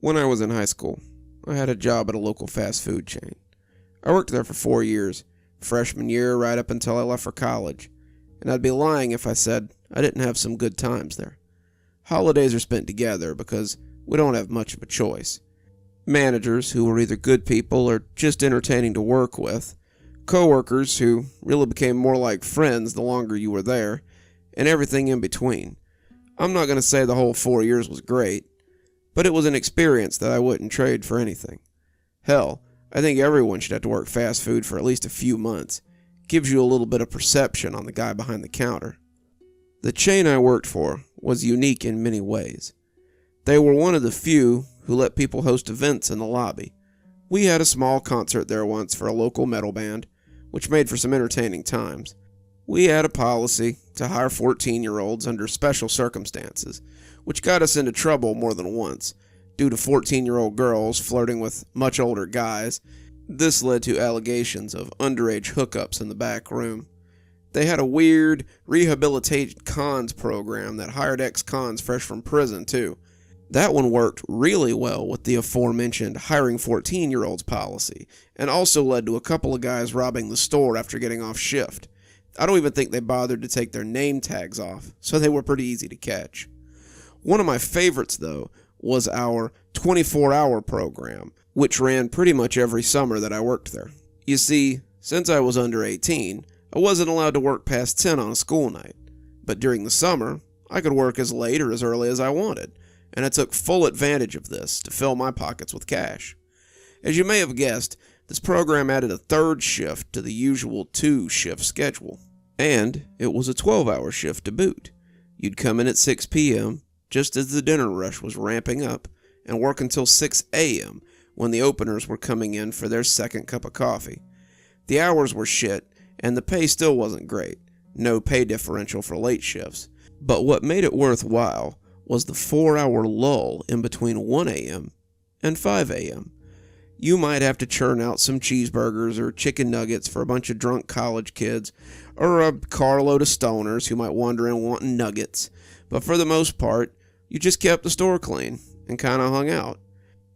When I was in high school, I had a job at a local fast food chain. I worked there for 4 years, freshman year right up until I left for college, and I'd be lying if I said I didn't have some good times there. Holidays are spent together because we don't have much of a choice. Managers who were either good people or just entertaining to work with, coworkers who really became more like friends the longer you were there, and everything in between. I'm not going to say the whole 4 years was great, but it was an experience that I wouldn't trade for anything. Hell, I think everyone should have to work fast food for at least a few months. Gives you a little bit of perception on the guy behind the counter. The chain I worked for was unique in many ways. They were one of the few who let people host events in the lobby. We had a small concert there once for a local metal band, which made for some entertaining times. We had a policy to hire 14-year-olds under special circumstances, which got us into trouble more than once, due to 14-year-old girls flirting with much older guys. This led to allegations of underage hookups in the back room. They had a weird rehabilitated cons program that hired ex-cons fresh from prison, too. That one worked really well with the aforementioned hiring 14-year-olds policy, and also led to a couple of guys robbing the store after getting off shift. I don't even think they bothered to take their name tags off, so they were pretty easy to catch. One of my favorites, though, was our 24-hour program, which ran pretty much every summer that I worked there. You see, since I was under 18, I wasn't allowed to work past 10 on a school night, but during the summer, I could work as late or as early as I wanted, and I took full advantage of this to fill my pockets with cash. As you may have guessed, this program added a third shift to the usual 2-shift schedule, and it was a 12-hour shift to boot. You'd come in at 6 p.m., just as the dinner rush was ramping up, and work until 6 a.m., when the openers were coming in for their second cup of coffee. The hours were shit, and the pay still wasn't great. No pay differential for late shifts. But what made it worthwhile was the 4-hour lull in between 1 a.m. and 5 a.m. You might have to churn out some cheeseburgers or chicken nuggets for a bunch of drunk college kids, or a carload of stoners who might wander in wanting nuggets, but for the most part, you just kept the store clean and kinda hung out.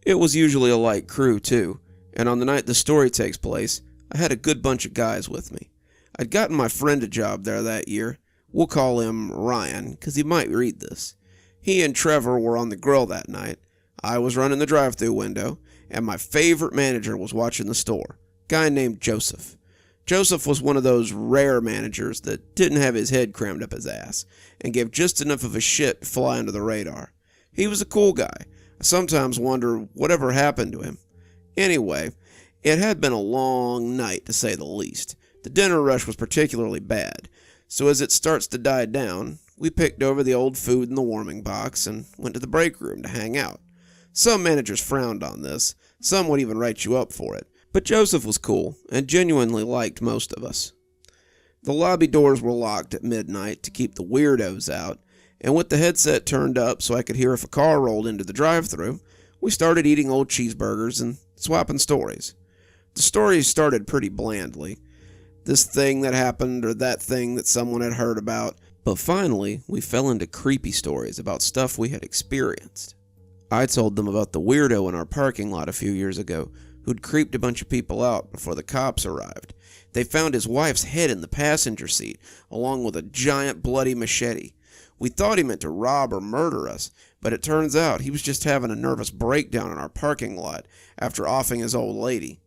It was usually a light crew, too, and on the night the story takes place, I had a good bunch of guys with me. I'd gotten my friend a job there that year. We'll call him Ryan, because he might read this. He and Trevor were on the grill that night. I was running the drive-thru window, and my favorite manager was watching the store, a guy named Joseph. Joseph was one of those rare managers that didn't have his head crammed up his ass, and gave just enough of a shit to fly under the radar. He was a cool guy. I sometimes wonder whatever happened to him. Anyway, it had been a long night, to say the least. The dinner rush was particularly bad, so as it starts to die down, we picked over the old food in the warming box and went to the break room to hang out. Some managers frowned on this, some would even write you up for it, but Joseph was cool and genuinely liked most of us. The lobby doors were locked at midnight to keep the weirdos out, and with the headset turned up so I could hear if a car rolled into the drive-thru, we started eating old cheeseburgers and swapping stories. The stories started pretty blandly. This thing that happened or that thing that someone had heard about, but finally we fell into creepy stories about stuff we had experienced. I told them about the weirdo in our parking lot a few years ago who'd creeped a bunch of people out before the cops arrived. They found his wife's head in the passenger seat, along with a giant bloody machete. We thought he meant to rob or murder us, but it turns out he was just having a nervous breakdown in our parking lot after offing his old lady.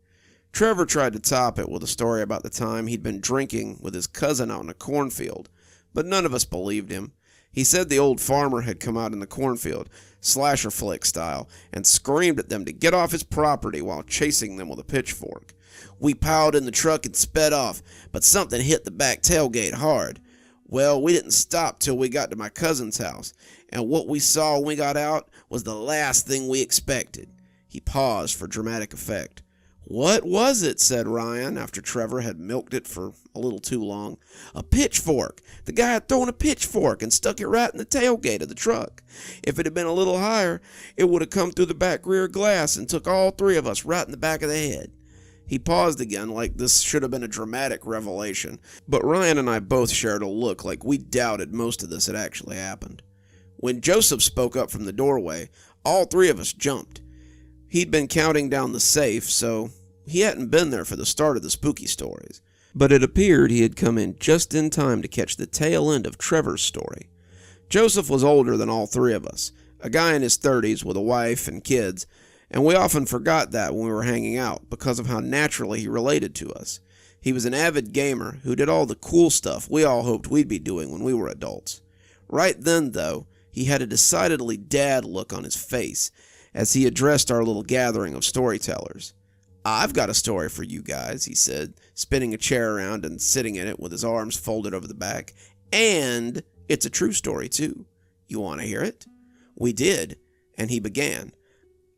Trevor tried to top it with a story about the time he'd been drinking with his cousin out in a cornfield, but none of us believed him. He said the old farmer had come out in the cornfield, slasher flick style, and screamed at them to get off his property while chasing them with a pitchfork. We piled in the truck and sped off, but something hit the back tailgate hard. Well, we didn't stop till we got to my cousin's house, and what we saw when we got out was the last thing we expected. He paused for dramatic effect. "What was it?" said Ryan, after Trevor had milked it for a little too long. "A pitchfork. The guy had thrown a pitchfork and stuck it right in the tailgate of the truck. If it had been a little higher, it would have come through the back rear glass and took all three of us right in the back of the head." He paused again like this should have been a dramatic revelation, but Ryan and I both shared a look like we doubted most of this had actually happened. When Joseph spoke up from the doorway, all three of us jumped. He'd been counting down the safe, so he hadn't been there for the start of the spooky stories. But it appeared he had come in just in time to catch the tail end of Trevor's story. Joseph was older than all three of us, a guy in his 30s with a wife and kids, and we often forgot that when we were hanging out because of how naturally he related to us. He was an avid gamer who did all the cool stuff we all hoped we'd be doing when we were adults. Right then, though, he had a decidedly dad look on his face as he addressed our little gathering of storytellers. "I've got a story for you guys," he said, spinning a chair around and sitting in it with his arms folded over the back. "And it's a true story, too. You want to hear it?" We did, and he began.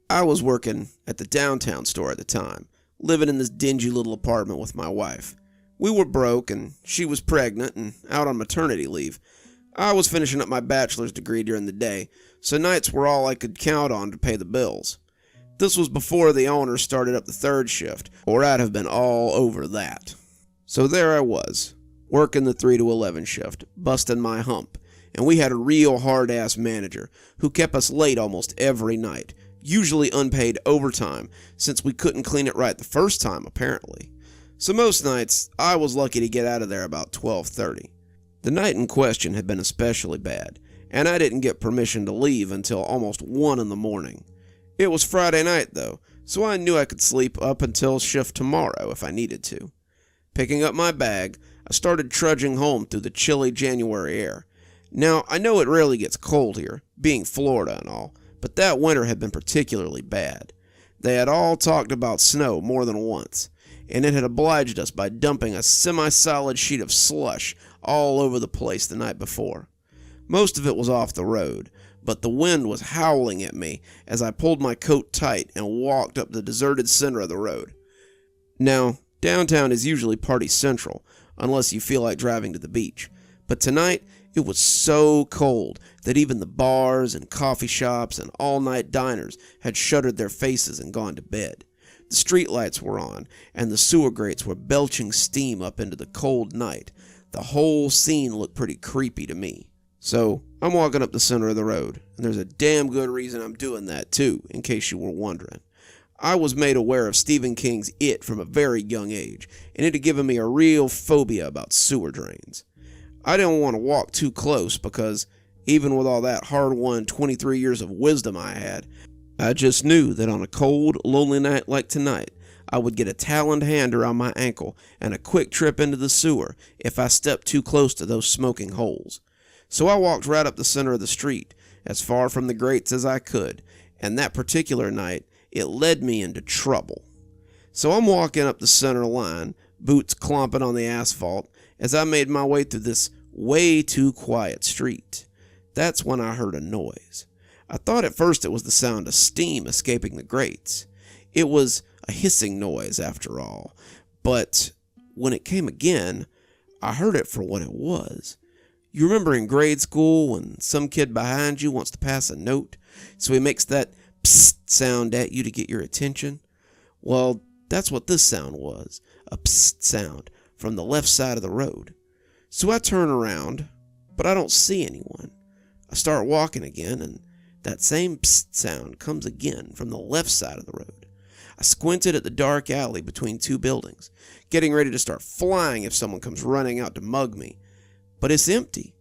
I was working at the downtown store at the time, living in this dingy little apartment with my wife. We were broke, and she was pregnant and out on maternity leave. I was finishing up my bachelor's degree during the day, so nights were all I could count on to pay the bills. This was before the owner started up the third shift, or I'd have been all over that. So there I was, working the 3 to 11 shift, busting my hump, and we had a real hard-ass manager who kept us late almost every night, usually unpaid overtime, since we couldn't clean it right the first time, apparently. So most nights, I was lucky to get out of there about 12:30. The night in question had been especially bad, and I didn't get permission to leave until almost 1 in the morning. It was Friday night, though, so I knew I could sleep up until shift tomorrow if I needed to. Picking up my bag, I started trudging home through the chilly January air. Now, I know it rarely gets cold here, being Florida and all, but that winter had been particularly bad. They had all talked about snow more than once, and it had obliged us by dumping a semi-solid sheet of slush all over the place the night before. Most of it was off the road, but the wind was howling at me as I pulled my coat tight and walked up the deserted center of the road. Now, downtown is usually party central, unless you feel like driving to the beach, but tonight it was so cold that even the bars and coffee shops and all-night diners had shuttered their faces and gone to bed. The streetlights were on, and the sewer grates were belching steam up into the cold night. The whole scene looked pretty creepy to me. So, I'm walking up the center of the road, and there's a damn good reason I'm doing that too, in case you were wondering. I was made aware of Stephen King's It from a very young age, and it had given me a real phobia about sewer drains. I didn't want to walk too close because, even with all that hard-won 23 years of wisdom I had, I just knew that on a cold, lonely night like tonight, I would get a taloned hand around my ankle and a quick trip into the sewer if I stepped too close to those smoking holes. So I walked right up the center of the street, as far from the grates as I could, and that particular night, it led me into trouble. So I'm walking up the center line, boots clomping on the asphalt, as I made my way through this way too quiet street. That's when I heard a noise. I thought at first it was the sound of steam escaping the grates. It was a hissing noise, after all, but when it came again, I heard it for what it was. You remember in grade school when some kid behind you wants to pass a note, so he makes that psst sound at you to get your attention? Well, that's what this sound was, a psst sound from the left side of the road. So I turn around, but I don't see anyone. I start walking again, and that same psst sound comes again from the left side of the road. I squinted at the dark alley between two buildings, getting ready to start flying if someone comes running out to mug me. But it's empty.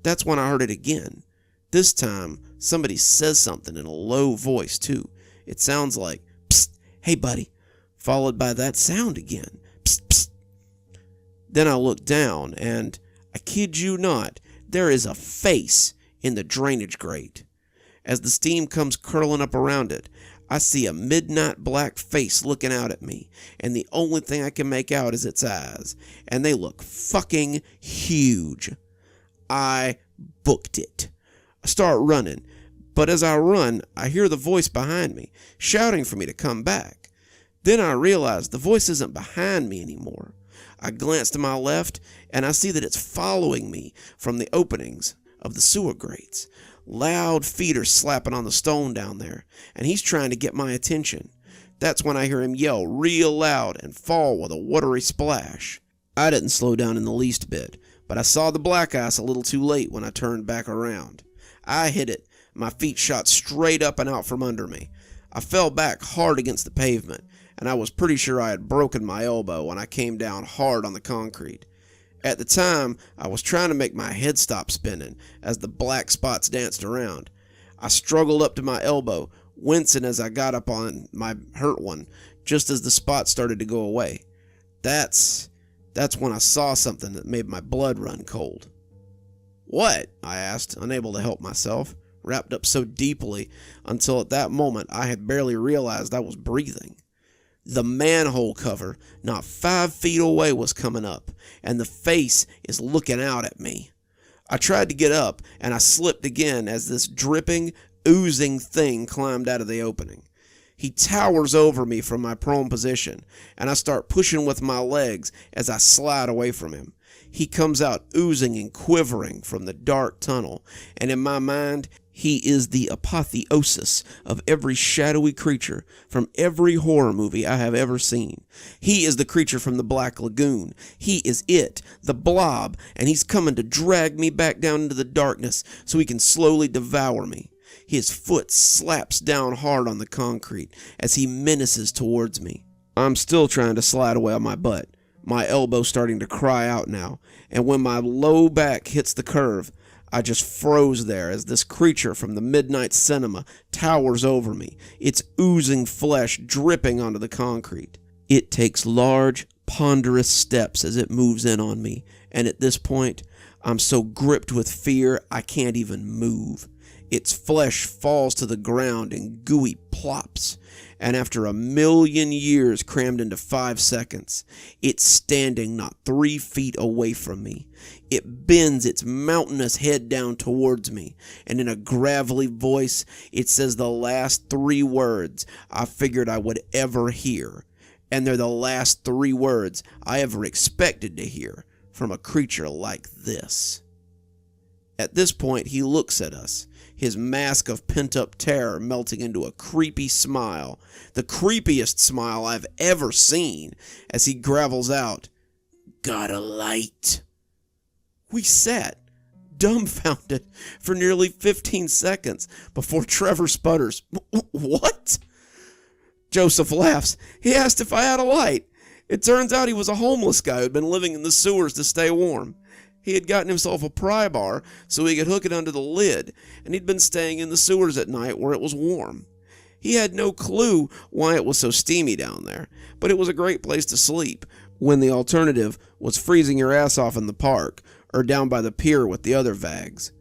That's when I heard it again. This time, somebody says something in a low voice, too. It sounds like, "Psst, hey buddy," followed by that sound again, "Psst, psst." Then I look down, and, I kid you not, there is a face in the drainage grate. As the steam comes curling up around it, I see a midnight black face looking out at me, and the only thing I can make out is its eyes, and they look fucking huge. I booked it. I start running, but as I run, I hear the voice behind me, shouting for me to come back. Then I realize the voice isn't behind me anymore. I glance to my left, and I see that it's following me from the openings of the sewer grates. Loud feet are slapping on the stone down there, and he's trying to get my attention. That's when I hear him yell real loud and fall with a watery splash. I didn't slow down in the least bit, but I saw the black ice a little too late when I turned back around. I hit it. My feet shot straight up and out from under me. I fell back hard against the pavement, and I was pretty sure I had broken my elbow when I came down hard on the concrete. At the time, I was trying to make my head stop spinning as the black spots danced around. I struggled up to my elbow, wincing as I got up on my hurt one, just as the spots started to go away. That's when I saw something that made my blood run cold. "What?" I asked, unable to help myself, wrapped up so deeply until at that moment I had barely realized I was breathing. The manhole cover, not 5 feet away, was coming up, and the face is looking out at me. I tried to get up, and I slipped again as this dripping, oozing thing climbed out of the opening. He towers over me from my prone position, and I start pushing with my legs as I slide away from him. He comes out oozing and quivering from the dark tunnel, and in my mind, he is the apotheosis of every shadowy creature from every horror movie I have ever seen. He is the creature from the Black Lagoon. He is it, the blob, and he's coming to drag me back down into the darkness so he can slowly devour me. His foot slaps down hard on the concrete as he menaces towards me. I'm still trying to slide away on my butt, my elbow starting to cry out now, and when my low back hits the curve, I just froze there as this creature from the midnight cinema towers over me, its oozing flesh dripping onto the concrete. It takes large, ponderous steps as it moves in on me, and at this point, I'm so gripped with fear I can't even move. Its flesh falls to the ground in gooey plops, and after 1,000,000 years crammed into 5 seconds, it's standing not 3 feet away from me. It bends its mountainous head down towards me, and in a gravelly voice, it says the last 3 words I figured I would ever hear, and they're the last 3 words I ever expected to hear from a creature like this. At this point, he looks at us, his mask of pent-up terror melting into a creepy smile, the creepiest smile I've ever seen, as he gravels out, "Got a light?" We sat, dumbfounded, for nearly 15 seconds before Trevor sputters, "What?" Joseph laughs. He asked if I had a light. It turns out he was a homeless guy who'd been living in the sewers to stay warm. He had gotten himself a pry bar so he could hook it under the lid, and he'd been staying in the sewers at night where it was warm. He had no clue why it was so steamy down there, but it was a great place to sleep, when the alternative was freezing your ass off in the park, or down by the pier with the other vags.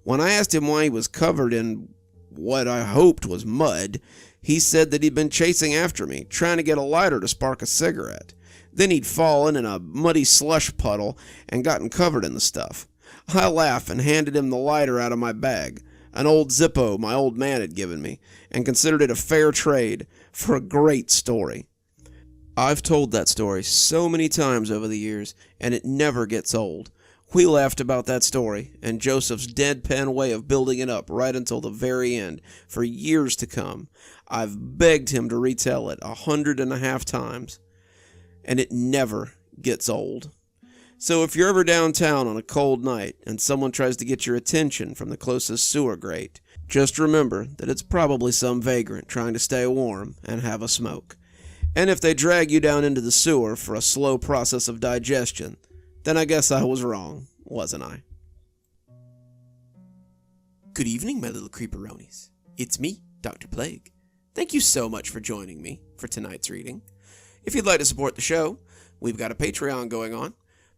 When I asked him why he was covered in what I hoped was mud, he said that he'd been chasing after me, trying to get a lighter to spark a cigarette. Then he'd fallen in a muddy slush puddle and gotten covered in the stuff. I laughed and handed him the lighter out of my bag, an old Zippo my old man had given me, and considered it a fair trade for a great story. I've told that story so many times over the years, and it never gets old. We laughed about that story and Joseph's deadpan way of building it up right until the very end, for years to come. I've begged him to retell it 150 times. And it never gets old. So if you're ever downtown on a cold night and someone tries to get your attention from the closest sewer grate, just remember that it's probably some vagrant trying to stay warm and have a smoke. And if they drag you down into the sewer for a slow process of digestion, then I guess I was wrong, wasn't I? Good evening, my little creeperonis. It's me, Dr. Plague. Thank you so much for joining me for tonight's reading. If you'd like to support the show, we've got a Patreon going on.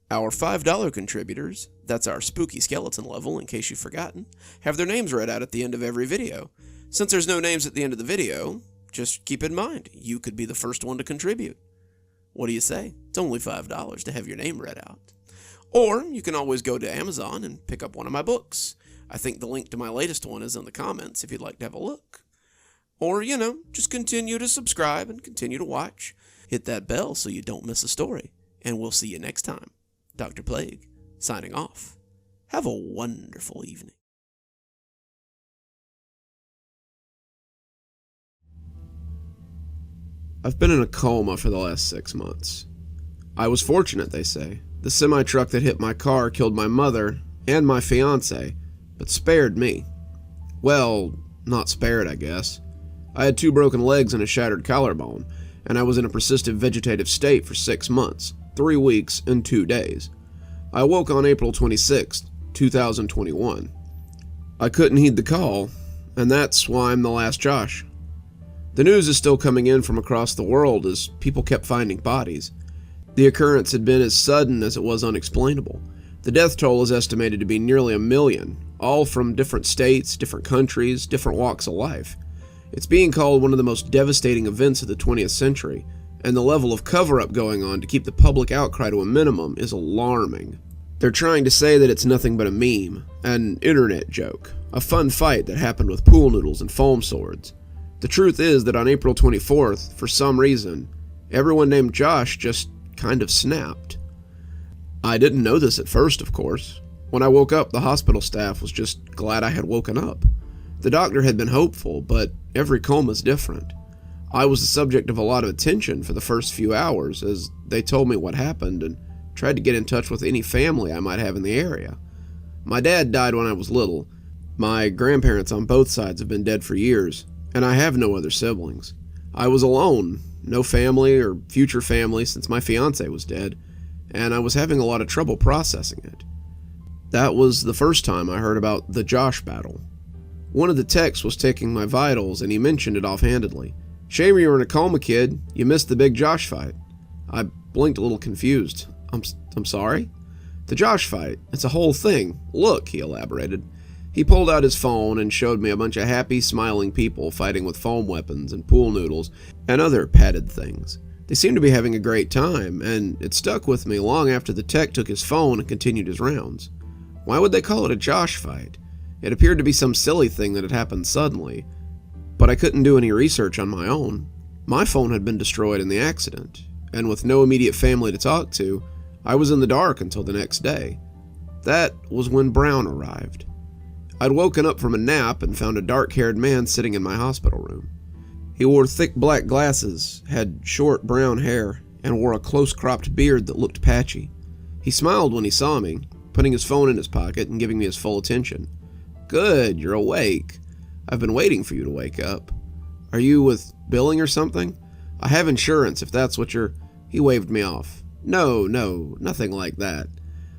Our $5 contributors, that's our spooky skeleton level in case you've forgotten, have their names read out at the end of every video. Since there's no names at the end of the video, just keep in mind, you could be the first one to contribute. What do you say? It's only $5 to have your name read out. Or you can always go to Amazon and pick up one of my books. I think the link to my latest one is in the comments if you'd like to have a look. Or, just continue to subscribe and continue to watch. Hit that bell so you don't miss a story, and we'll see you next time. Dr. Plague, signing off. Have a wonderful evening. I've been in a coma for the last 6 months. I was fortunate, they say. The semi-truck that hit my car killed my mother and my fiancé, but spared me. Well, not spared, I guess. I had 2 broken legs and a shattered collarbone, and I was in a persistent vegetative state for 6 months, 3 weeks, and 2 days. I awoke on April 26, 2021. I couldn't heed the call, and that's why I'm the last Josh. The news is still coming in from across the world as people kept finding bodies. The occurrence had been as sudden as it was unexplainable. The death toll is estimated to be nearly 1 million, all from different states, different countries, different walks of life. It's being called one of the most devastating events of the 20th century, and the level of cover-up going on to keep the public outcry to a minimum is alarming. They're trying to say that it's nothing but a meme, an internet joke, a fun fight that happened with pool noodles and foam swords. The truth is that on April 24th, for some reason, everyone named Josh just kind of snapped. I didn't know this at first, of course. When I woke up, the hospital staff was just glad I had woken up. The doctor had been hopeful, but every coma's different. I was the subject of a lot of attention for the first few hours as they told me what happened and tried to get in touch with any family I might have in the area. My dad died when I was little. My grandparents on both sides have been dead for years, and I have no other siblings. I was alone, no family or future family since my fiance was dead, and I was having a lot of trouble processing it. That was the first time I heard about the Josh battle. One of the techs was taking my vitals, and he mentioned it offhandedly. "Shame you were in a coma, kid. You missed the big Josh fight." I blinked a little confused. I'm sorry? "The Josh fight. It's a whole thing. Look," he elaborated. He pulled out his phone and showed me a bunch of happy, smiling people fighting with foam weapons and pool noodles and other padded things. They seemed to be having a great time, and it stuck with me long after the tech took his phone and continued his rounds. Why would they call it a Josh fight? It appeared to be some silly thing that had happened suddenly, but I couldn't do any research on my own. My phone had been destroyed in the accident, and with no immediate family to talk to, I was in the dark until the next day. That was when Brown arrived. I'd woken up from a nap and found a dark-haired man sitting in my hospital room. He wore thick black glasses, had short brown hair, and wore a close-cropped beard that looked patchy. He smiled when he saw me, putting his phone in his pocket and giving me his full attention. "Good, you're awake. I've been waiting for you to wake up. Are you with billing or something? I have insurance if that's what you're—" He waved me off. No, nothing like that.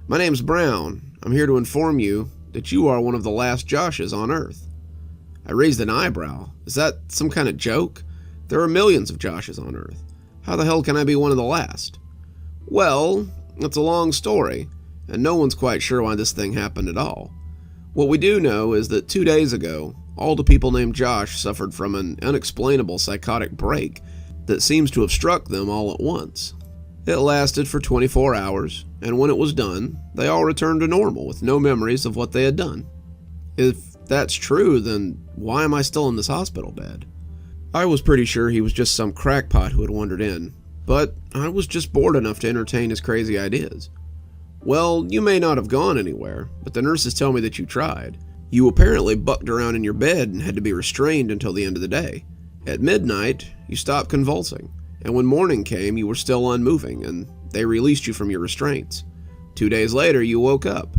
"My name's Brown. I'm here to inform you that you are one of the last Joshes on Earth." I raised an eyebrow. Is that some kind of joke? There are millions of Joshes on Earth. How the hell can I be one of the last? Well, it's a long story, and no one's quite sure why this thing happened at all. What we do know is that 2 days ago, all the people named Josh suffered from an unexplainable psychotic break that seems to have struck them all at once. It lasted for 24 hours, and when it was done, they all returned to normal with no memories of what they had done. If that's true, then why am I still in this hospital bed? I was pretty sure he was just some crackpot who had wandered in, but I was just bored enough to entertain his crazy ideas. "Well, you may not have gone anywhere, but the nurses tell me that you tried. You apparently bucked around in your bed and had to be restrained until the end of the day. At midnight, you stopped convulsing, and when morning came, you were still unmoving, and they released you from your restraints. 2 days later, you woke up.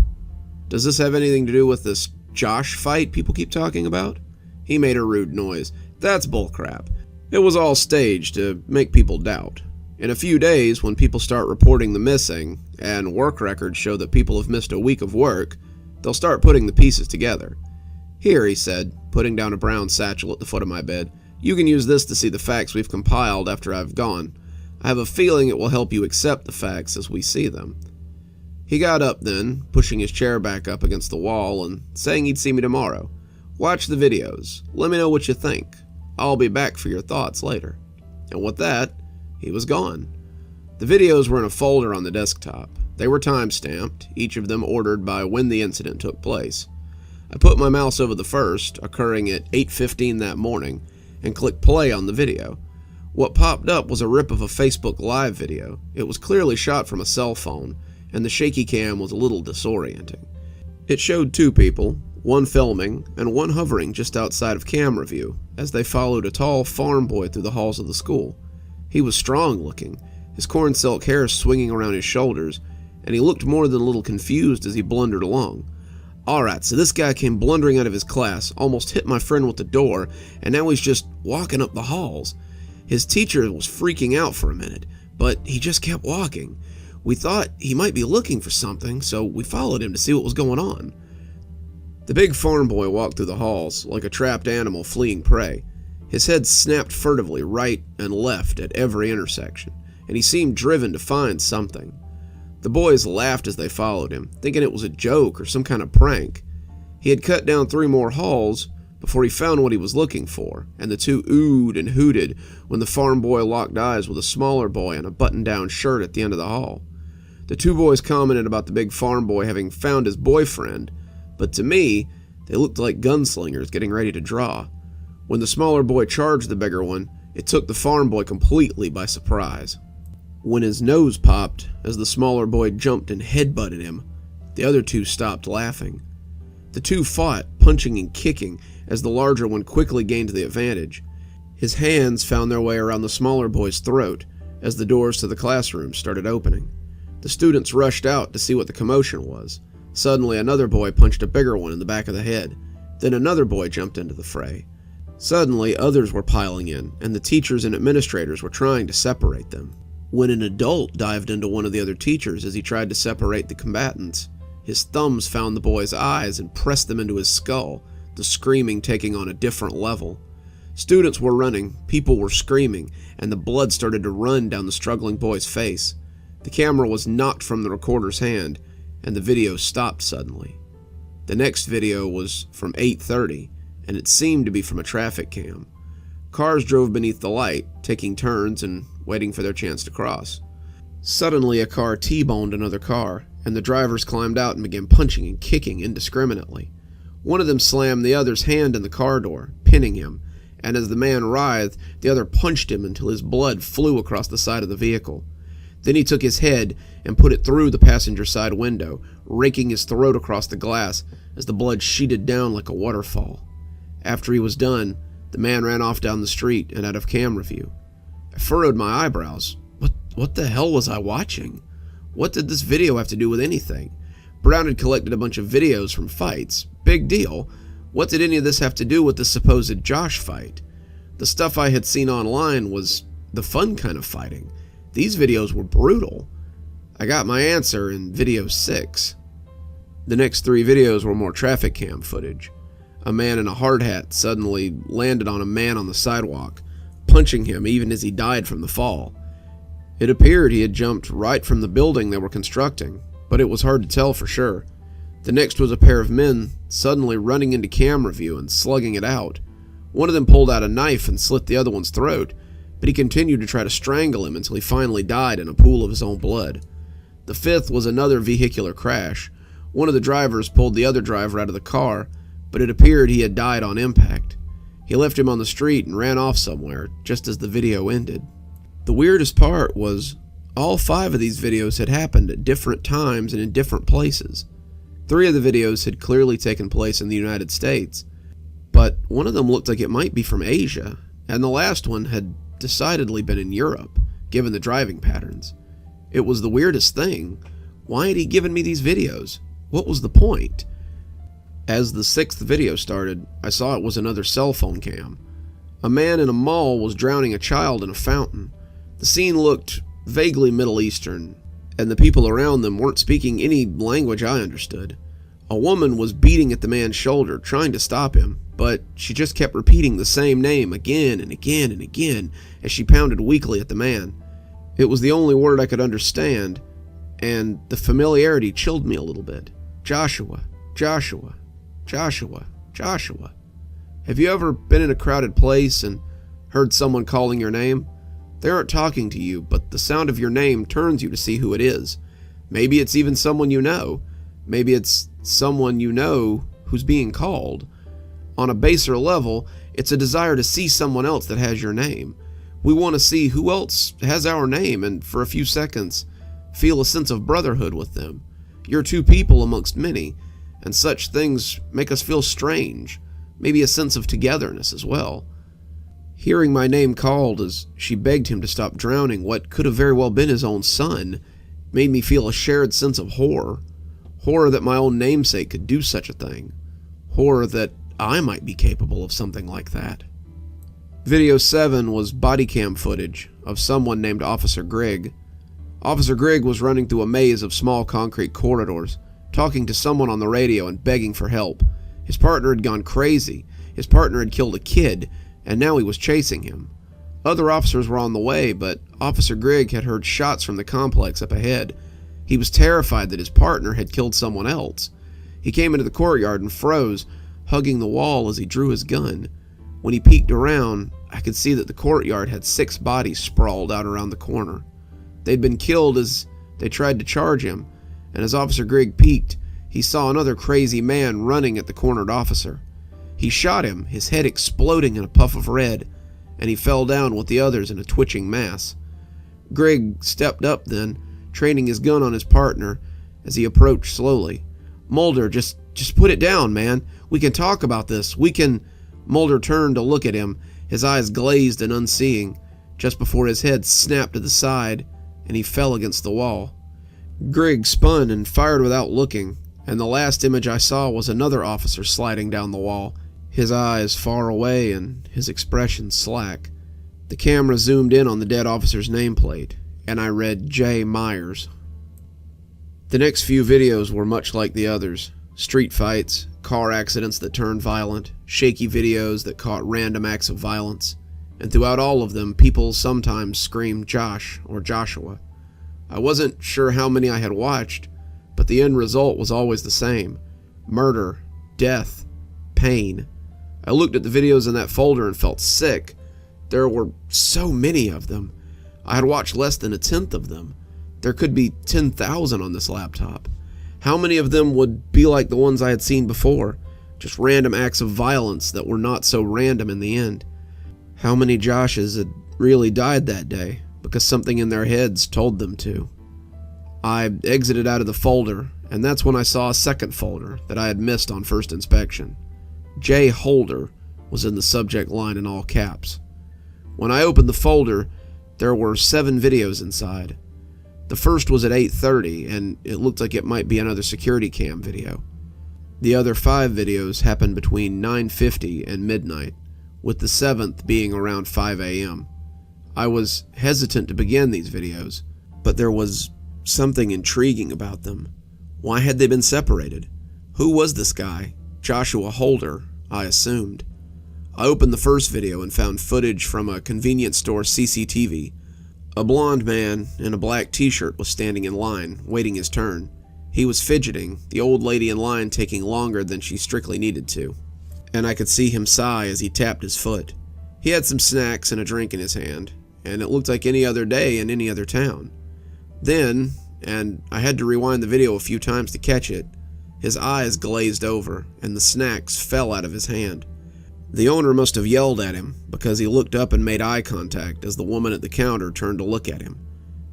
Does this have anything to do with this Josh fight people keep talking about?" He made a rude noise. "That's bullcrap. It was all staged to make people doubt. In a few days, when people start reporting the missing, and work records show that people have missed a week of work, they'll start putting the pieces together. Here," he said, putting down a brown satchel at the foot of my bed. "You can use this to see the facts we've compiled after I've gone. I have a feeling it will help you accept the facts as we see them." He got up then, pushing his chair back up against the wall and saying he'd see me tomorrow. "Watch the videos. Let me know what you think. I'll be back for your thoughts later." And with that, he was gone. The videos were in a folder on the desktop. They were time-stamped, each of them ordered by when the incident took place. I put my mouse over the first, occurring at 8:15 that morning, and clicked play on the video. What popped up was a rip of a Facebook Live video. It was clearly shot from a cell phone, and the shaky cam was a little disorienting. It showed 2 people, one filming and one hovering just outside of camera view, as they followed a tall farm boy through the halls of the school. He was strong-looking, his corn silk hair swinging around his shoulders, and he looked more than a little confused as he blundered along. Alright, so this guy came blundering out of his class, almost hit my friend with the door, and now he's just walking up the halls. His teacher was freaking out for a minute, but he just kept walking. We thought he might be looking for something, so we followed him to see what was going on. The big farm boy walked through the halls like a trapped animal fleeing prey. His head snapped furtively right and left at every intersection, and he seemed driven to find something. The boys laughed as they followed him, thinking it was a joke or some kind of prank. He had cut down 3 more halls before he found what he was looking for, and the two oohed and hooted when the farm boy locked eyes with a smaller boy in a button-down shirt at the end of the hall. The 2 boys commented about the big farm boy having found his boyfriend, but to me, they looked like gunslingers getting ready to draw. When the smaller boy charged the bigger one, it took the farm boy completely by surprise. When his nose popped as the smaller boy jumped and headbutted him, the other 2 stopped laughing. The 2 fought, punching and kicking, as the larger one quickly gained the advantage. His hands found their way around the smaller boy's throat as the doors to the classroom started opening. The students rushed out to see what the commotion was. Suddenly, another boy punched a bigger one in the back of the head. Then another boy jumped into the fray. Suddenly, others were piling in, and the teachers and administrators were trying to separate them. When an adult dived into one of the other teachers as he tried to separate the combatants, his thumbs found the boy's eyes and pressed them into his skull, the screaming taking on a different level. Students were running, people were screaming, and the blood started to run down the struggling boy's face. The camera was knocked from the recorder's hand, and the video stopped suddenly. The next video was from 8:30, and it seemed to be from a traffic cam. Cars drove beneath the light, taking turns and waiting for their chance to cross. Suddenly, a car T-boned another car, and the drivers climbed out and began punching and kicking indiscriminately. One of them slammed the other's hand in the car door, pinning him, and as the man writhed, the other punched him until his blood flew across the side of the vehicle. Then he took his head and put it through the passenger side window, raking his throat across the glass as the blood sheeted down like a waterfall. After he was done, the man ran off down the street and out of camera view. I furrowed my eyebrows. What the hell was I watching? What did this video have to do with anything? Brown had collected a bunch of videos from fights. Big deal. What did any of this have to do with the supposed Josh fight? The stuff I had seen online was the fun kind of fighting. These videos were brutal. I got my answer in video 6. The next 3 videos were more traffic cam footage. A man in a hard hat suddenly landed on a man on the sidewalk, punching him even as he died from the fall. It appeared he had jumped right from the building they were constructing, but it was hard to tell for sure. The next was a pair of men suddenly running into camera view and slugging it out. One of them pulled out a knife and slit the other one's throat, but he continued to try to strangle him until he finally died in a pool of his own blood. The 5th was another vehicular crash. One of the drivers pulled the other driver out of the car, but it appeared he had died on impact. He left him on the street and ran off somewhere, just as the video ended. The weirdest part was, all 5 of these videos had happened at different times and in different places. 3 of the videos had clearly taken place in the United States, but one of them looked like it might be from Asia, and the last one had decidedly been in Europe, given the driving patterns. It was the weirdest thing. Why had he given me these videos? What was the point? As the 6th video started, I saw it was another cell phone cam. A man in a mall was drowning a child in a fountain. The scene looked vaguely Middle Eastern, and the people around them weren't speaking any language I understood. A woman was beating at the man's shoulder, trying to stop him, but she just kept repeating the same name again and again and again as she pounded weakly at the man. It was the only word I could understand, and the familiarity chilled me a little bit. Joshua, Joshua, Joshua, Joshua. Have you ever been in a crowded place and heard someone calling your name? They aren't talking to you, but the sound of your name turns you to see who it is. Maybe it's even someone you know. Maybe it's someone you know who's being called. On a baser level, it's a desire to see someone else that has your name. We want to see who else has our name and, for a few seconds, feel a sense of brotherhood with them. You're 2 people amongst many, and such things make us feel strange, maybe a sense of togetherness as well. Hearing my name called as she begged him to stop drowning what could have very well been his own son made me feel a shared sense of horror. Horror that my own namesake could do such a thing. Horror that I might be capable of something like that. Video 7 was body cam footage of someone named Officer Grigg. Officer Grigg was running through a maze of small concrete corridors, talking to someone on the radio and begging for help. His partner had gone crazy. His partner had killed a kid, and now he was chasing him. Other officers were on the way, but Officer Grigg had heard shots from the complex up ahead. He was terrified that his partner had killed someone else. He came into the courtyard and froze, hugging the wall as he drew his gun. When he peeked around, I could see that the courtyard had 6 bodies sprawled out around the corner. They'd been killed as they tried to charge him, and as Officer Grigg peeked, he saw another crazy man running at the cornered officer. He shot him, his head exploding in a puff of red, and he fell down with the others in a twitching mass. Grigg stepped up then, training his gun on his partner as he approached slowly. "Mulder, just put it down, man. We can talk about this. We can..." Mulder turned to look at him, his eyes glazed and unseeing, just before his head snapped to the side and he fell against the wall. Grigg spun and fired without looking, and the last image I saw was another officer sliding down the wall, his eyes far away and his expression slack. The camera zoomed in on the dead officer's nameplate, and I read J. Myers. The next few videos were much like the others. Street fights, car accidents that turned violent, shaky videos that caught random acts of violence, and throughout all of them, people sometimes screamed Josh or Joshua. I wasn't sure how many I had watched, but the end result was always the same: murder, death, pain. I looked at the videos in that folder and felt sick. There were so many of them. I had watched less than 1/10 of them. There could be 10,000 on this laptop. How many of them would be like the ones I had seen before? Just random acts of violence that were not so random in the end. How many Joshes had really died that day because something in their heads told them to? I exited out of the folder, and that's when I saw a second folder that I had missed on first inspection. J. Holder was in the subject line in all caps. When I opened the folder, there were 7 videos inside. The first was at 8:30, and it looked like it might be another security cam video. The other 5 videos happened between 9:50 and midnight, with the 7th being around 5 a.m. I was hesitant to begin these videos, but there was something intriguing about them. Why had they been separated? Who was this guy? Joshua Holder, I assumed. I opened the first video and found footage from a convenience store CCTV. A blond man in a black t-shirt was standing in line, waiting his turn. He was fidgeting, the old lady in line taking longer than she strictly needed to, and I could see him sigh as he tapped his foot. He had some snacks and a drink in his hand, and it looked like any other day in any other town. Then, and I had to rewind the video a few times to catch it, his eyes glazed over, and the snacks fell out of his hand. The owner must have yelled at him, because he looked up and made eye contact as the woman at the counter turned to look at him.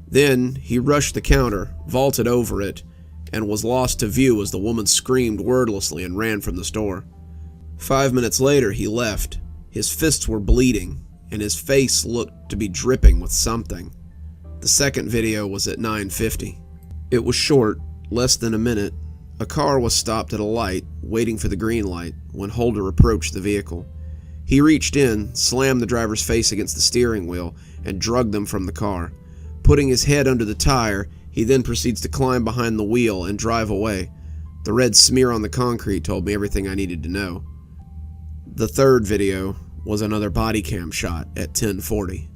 Then, he rushed the counter, vaulted over it, and was lost to view as the woman screamed wordlessly and ran from the store. 5 minutes later, he left. His fists were bleeding, and his face looked to be dripping with something. The second video was at 9:50. It was short, less than a minute. A car was stopped at a light, waiting for the green light, when Holder approached the vehicle. He reached in, slammed the driver's face against the steering wheel, and dragged them from the car. Putting his head under the tire, he then proceeds to climb behind the wheel and drive away. The red smear on the concrete told me everything I needed to know. The third video was another body cam shot at 10:40.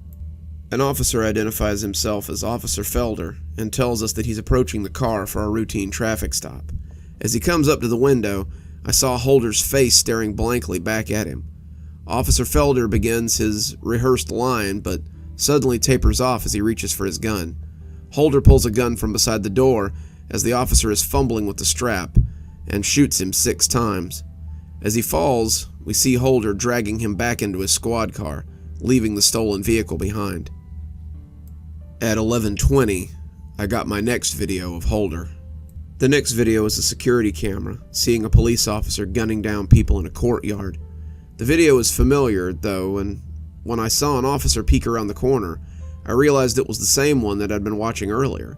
An officer identifies himself as Officer Felder and tells us that he's approaching the car for a routine traffic stop. As he comes up to the window, I saw Holder's face staring blankly back at him. Officer Felder begins his rehearsed line, but suddenly tapers off as he reaches for his gun. Holder pulls a gun from beside the door as the officer is fumbling with the strap and shoots him 6 times. As he falls, we see Holder dragging him back into his squad car, leaving the stolen vehicle behind. At 11:20, I got my next video of Holder. The next video is a security camera, seeing a police officer gunning down people in a courtyard. The video is familiar, though, and when I saw an officer peek around the corner, I realized it was the same one that I'd been watching earlier.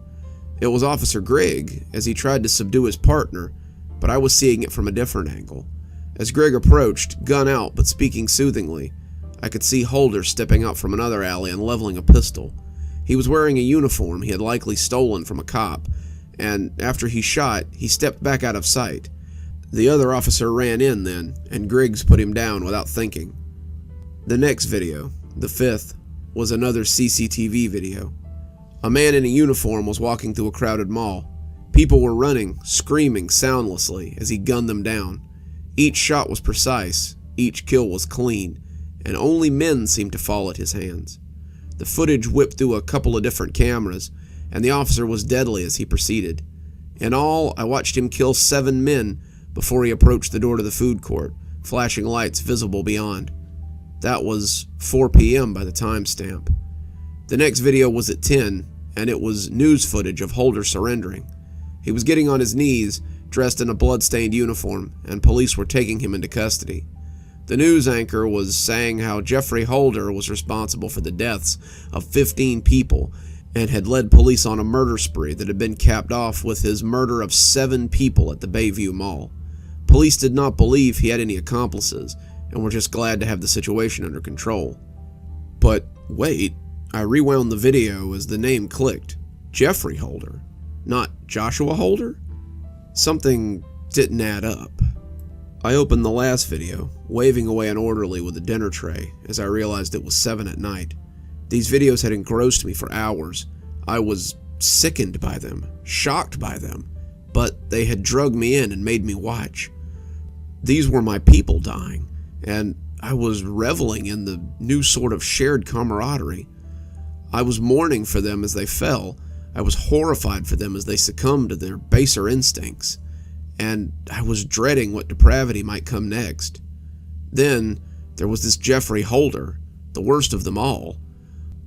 It was Officer Grigg as he tried to subdue his partner, but I was seeing it from a different angle. As Grigg approached, gun out but speaking soothingly, I could see Holder stepping out from another alley and leveling a pistol. He was wearing a uniform he had likely stolen from a cop, and after he shot, he stepped back out of sight. The other officer ran in then, and Griggs put him down without thinking. The next video, the fifth, was another CCTV video. A man in a uniform was walking through a crowded mall. People were running, screaming soundlessly as he gunned them down. Each shot was precise, each kill was clean, and only men seemed to fall at his hands. The footage whipped through a couple of different cameras, and the officer was deadly as he proceeded. In all, I watched him kill 7 men before he approached the door to the food court, flashing lights visible beyond. That was 4 p.m. by the timestamp. The next video was at 10, and it was news footage of Holder surrendering. He was getting on his knees, dressed in a blood-stained uniform, and police were taking him into custody. The news anchor was saying how Jeffrey Holder was responsible for the deaths of 15 people and had led police on a murder spree that had been capped off with his murder of 7 people at the Bayview Mall. Police did not believe he had any accomplices and were just glad to have the situation under control. But wait, I rewound the video as the name clicked. Jeffrey Holder, not Joshua Holder? Something didn't add up. I opened the last video, waving away an orderly with a dinner tray as I realized it was 7 at night. These videos had engrossed me for hours. I was sickened by them, shocked by them, but they had drugged me in and made me watch. These were my people dying, and I was reveling in the new sort of shared camaraderie. I was mourning for them as they fell. I was horrified for them as they succumbed to their baser instincts, and I was dreading what depravity might come next. Then there was this Jeffrey Holder, the worst of them all.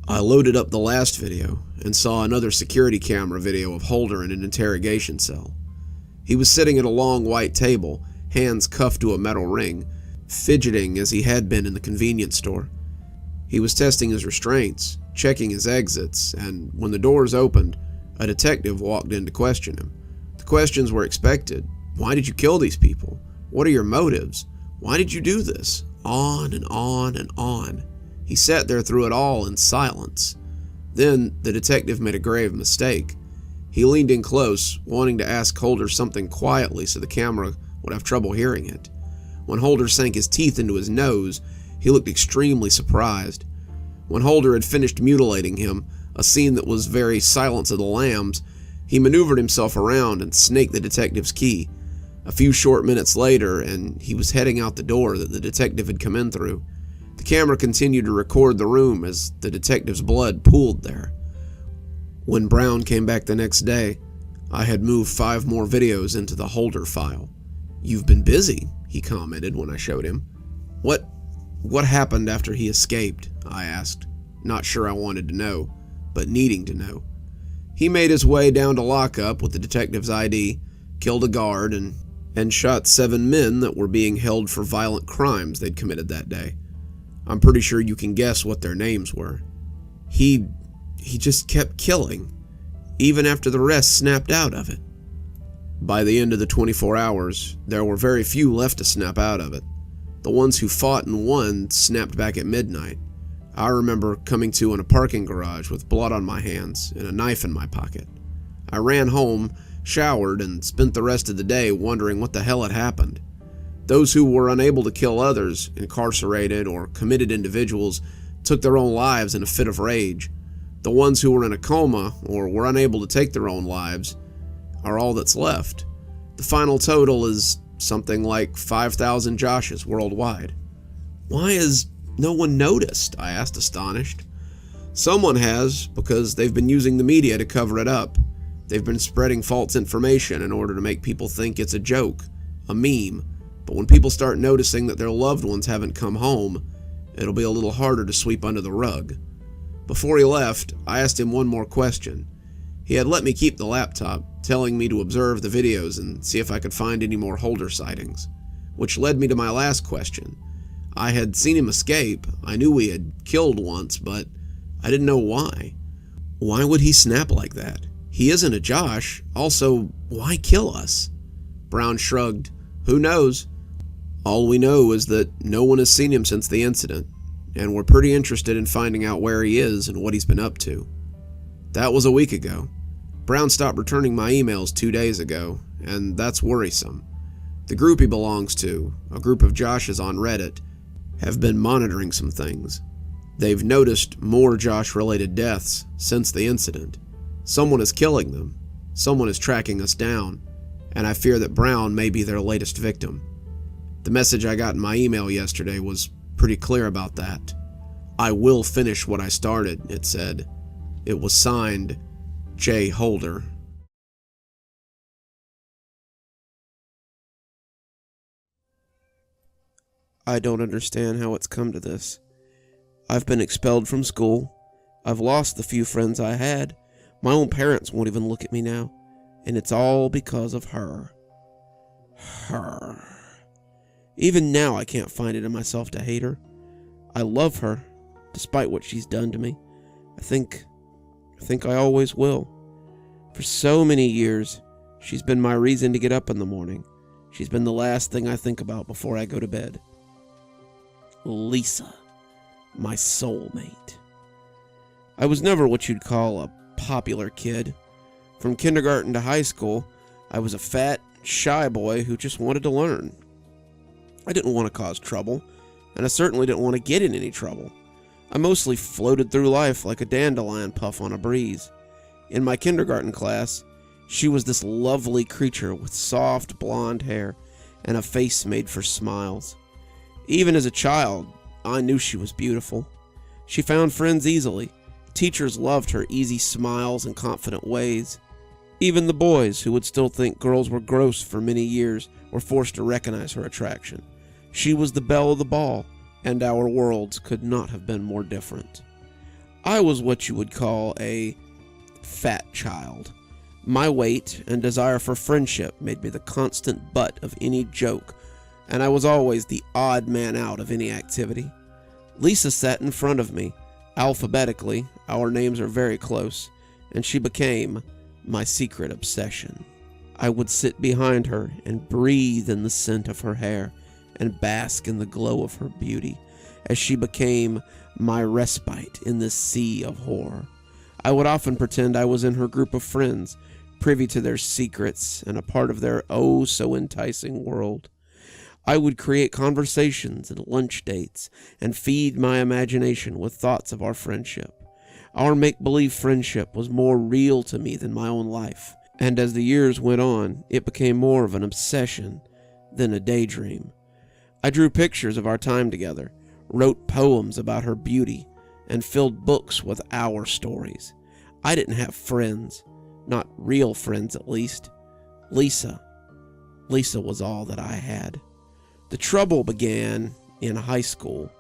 I loaded up the last video and saw another security camera video of Holder in an interrogation cell. He was sitting at a long white table, hands cuffed to a metal ring, fidgeting as he had been in the convenience store. He was testing his restraints, checking his exits, and when the doors opened, a detective walked in to question him. The questions were expected. Why did you kill these people? What are your motives? Why did you do this? On and on and on. He sat there through it all in silence. Then the detective made a grave mistake. He leaned in close, wanting to ask Holder something quietly so the camera would have trouble hearing it. When Holder sank his teeth into his nose, he looked extremely surprised. When Holder had finished mutilating him, a scene that was very Silence of the Lambs, he maneuvered himself around and snaked the detective's key. A few short minutes later, and he was heading out the door that the detective had come in through. The camera continued to record the room as the detective's blood pooled there. When Brown came back the next day, I had moved 5 more videos into the Holder file. "You've been busy," he commented when I showed him. What happened after he escaped?" I asked, not sure I wanted to know, but needing to know. He made his way down to lockup with the detective's ID, killed a guard, and shot 7 men that were being held for violent crimes they'd committed that day. I'm pretty sure you can guess what their names were. He just kept killing, even after the rest snapped out of it. By the end of the 24 hours, there were very few left to snap out of it. The ones who fought and won snapped back at midnight. I remember coming to in a parking garage with blood on my hands and a knife in my pocket. I ran home, showered, and spent the rest of the day wondering what the hell had happened. Those who were unable to kill others, incarcerated or committed individuals, took their own lives in a fit of rage. The ones who were in a coma or were unable to take their own lives are all that's left. The final total is something like 5,000 Joshes worldwide. Why has no one noticed? I asked, astonished. Someone has, because they've been using the media to cover it up. They've been spreading false information in order to make people think it's a joke, a meme. But when people start noticing that their loved ones haven't come home, it'll be a little harder to sweep under the rug. Before he left, I asked him one more question. He had let me keep the laptop, telling me to observe the videos and see if I could find any more Holder sightings, which led me to my last question. I had seen him escape. I knew he had killed once, but I didn't know why. Why would he snap like that? He isn't a Josh. Also, why kill us? Brown shrugged. Who knows? All we know is that no one has seen him since the incident, and we're pretty interested in finding out where he is and what he's been up to. That was a week ago. Brown stopped returning my emails 2 days ago, and that's worrisome. The group he belongs to, a group of Joshes on Reddit, have been monitoring some things. They've noticed more Josh-related deaths since the incident. Someone is killing them. Someone is tracking us down, and I fear that Brown may be their latest victim. The message I got in my email yesterday was pretty clear about that. I will finish what I started, it said. It was signed, J. Holder. I don't understand how it's come to this. I've been expelled from school. I've lost the few friends I had. My own parents won't even look at me now. And it's all because of her. Her. Even now I can't find it in myself to hate her. I love her, despite what she's done to me. I think I always will. For so many years, she's been my reason to get up in the morning. She's been the last thing I think about before I go to bed. Lisa, my soulmate. I was never what you'd call a popular kid. From kindergarten to high school, I was a fat, shy boy who just wanted to learn. I didn't want to cause trouble, and I certainly didn't want to get in any trouble. I mostly floated through life like a dandelion puff on a breeze. In my kindergarten class, she was this lovely creature with soft blonde hair and a face made for smiles. Even as a child, I knew she was beautiful. She found friends easily. Teachers loved her easy smiles and confident ways. Even the boys, who would still think girls were gross for many years, were forced to recognize her attraction. She was the belle of the ball, and our worlds could not have been more different. I was what you would call a fat child. My weight and desire for friendship made me the constant butt of any joke, and I was always the odd man out of any activity. Lisa sat in front of me. Alphabetically, our names are very close, and she became my secret obsession. I would sit behind her and breathe in the scent of her hair and bask in the glow of her beauty as she became my respite in this sea of horror. I would often pretend I was in her group of friends, privy to their secrets and a part of their oh so enticing world. I would create conversations and lunch dates and feed my imagination with thoughts of our friendship. Our make-believe friendship was more real to me than my own life, and as the years went on, it became more of an obsession than a daydream. I drew pictures of our time together, wrote poems about her beauty, and filled books with our stories. I didn't have friends, not real friends at least. Lisa was all that I had. The trouble began in high school.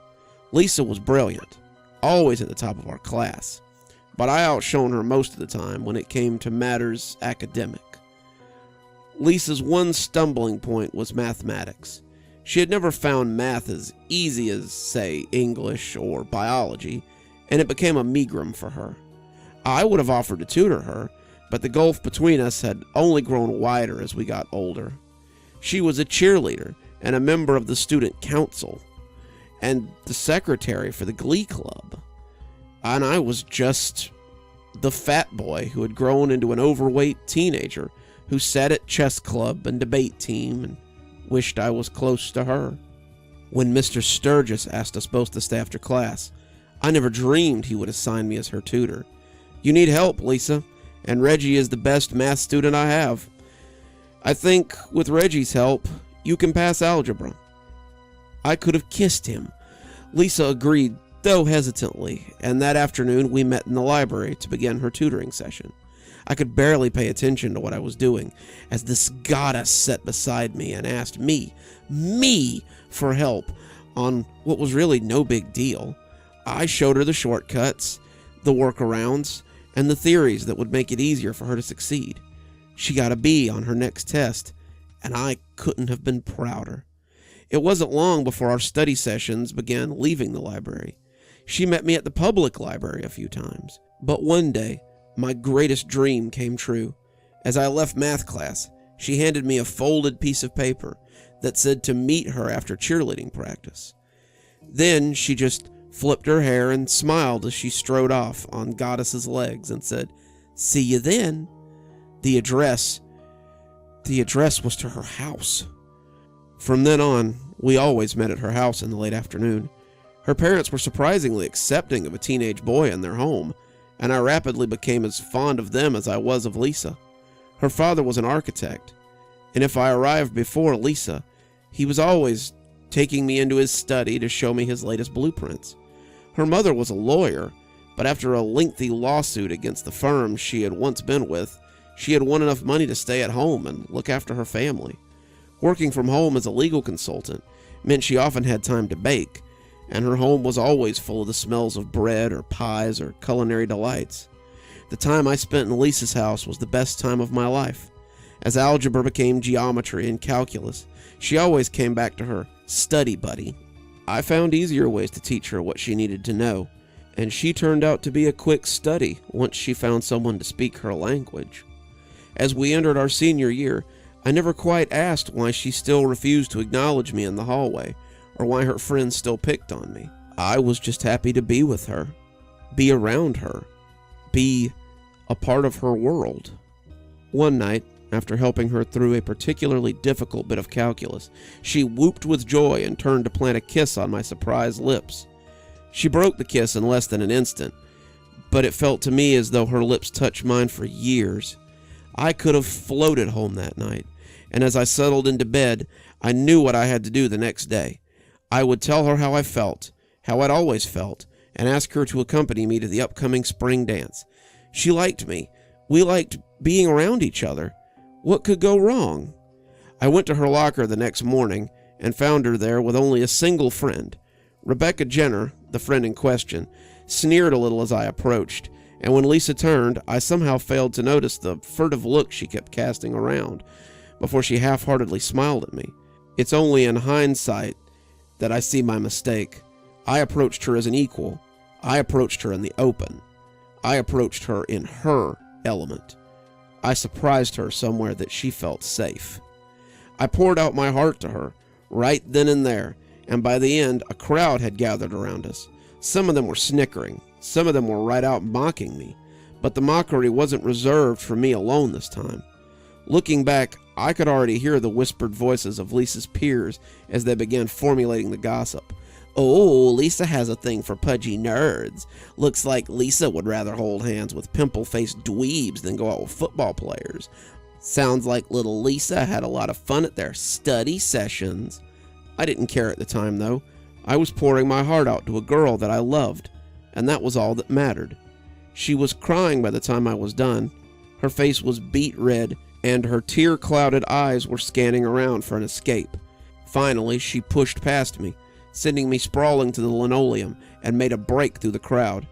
Lisa was brilliant, always at the top of our class, but I outshone her most of the time when it came to matters academic. Lisa's one stumbling point was mathematics. She had never found math as easy as, say, English or biology, and it became a megrim for her. I would have offered to tutor her, but the gulf between us had only grown wider as we got older. She was a cheerleader and a member of the student council, and the secretary for the glee club. And I was just the fat boy who had grown into an overweight teenager who sat at chess club and debate team and wished I was close to her. When Mr. Sturgis asked us both to stay after class, I never dreamed he would assign me as her tutor. You need help, Lisa, and Reggie is the best math student I have. I think with Reggie's help, you can pass algebra. I could have kissed him. Lisa agreed, though hesitantly, and that afternoon we met in the library to begin her tutoring session. I could barely pay attention to what I was doing, as this goddess sat beside me and asked me for help on what was really no big deal. I showed her the shortcuts, the workarounds, and the theories that would make it easier for her to succeed. She got a B on her next test, and I couldn't have been prouder. It wasn't long before our study sessions began leaving the library. She met me at the public library a few times, but one day, My greatest dream came true. As I left math class, she handed me a folded piece of paper that said to meet her after cheerleading practice. Then she just flipped her hair and smiled as she strode off on Goddess's legs and said, "See you then." The address was to her house. From then on, we always met at her house in the late afternoon. Her parents were surprisingly accepting of a teenage boy in their home, and I rapidly became as fond of them as I was of Lisa. Her father was an architect, and if I arrived before Lisa, he was always taking me into his study to show me his latest blueprints. Her mother was a lawyer, but after a lengthy lawsuit against the firm she had once been with, she had won enough money to stay at home and look after her family. Working from home as a legal consultant meant she often had time to bake, and her home was always full of the smells of bread or pies or culinary delights. The time I spent in Lisa's house was the best time of my life. As algebra became geometry and calculus, she always came back to her study buddy. I found easier ways to teach her what she needed to know, and she turned out to be a quick study once she found someone to speak her language. As we entered our senior year, I never quite asked why she still refused to acknowledge me in the hallway, or why her friends still picked on me. I was just happy to be with her, be around her, be a part of her world. One night, after helping her through a particularly difficult bit of calculus, she whooped with joy and turned to plant a kiss on my surprised lips. She broke the kiss in less than an instant, but it felt to me as though her lips touched mine for years. I could have floated home that night, and as I settled into bed, I knew what I had to do the next day. I would tell her how I felt, how I'd always felt, and ask her to accompany me to the upcoming spring dance. She liked me. We liked being around each other. What could go wrong? I went to her locker the next morning and found her there with only a single friend. Rebecca Jenner, the friend in question, sneered a little as I approached, and when Lisa turned, I somehow failed to notice the furtive look she kept casting around before she half-heartedly smiled at me. It's only in hindsight that I see my mistake. I approached her as an equal. I approached her in the open. I approached her in her element. I surprised her somewhere that she felt safe. I poured out my heart to her, right then and there, and by the end, a crowd had gathered around us. Some of them were snickering. Some of them were right out mocking me. But the mockery wasn't reserved for me alone this time. Looking back, I could already hear the whispered voices of Lisa's peers as they began formulating the gossip. "Oh, Lisa has a thing for pudgy nerds. Looks like Lisa would rather hold hands with pimple-faced dweebs than go out with football players. Sounds like little Lisa had a lot of fun at their study sessions." I didn't care at the time, though. I was pouring my heart out to a girl that I loved, and that was all that mattered. She was crying by the time I was done. Her face was beet red, and her tear-clouded eyes were scanning around for an escape. Finally, she pushed past me, sending me sprawling to the linoleum, and made a break through the crowd.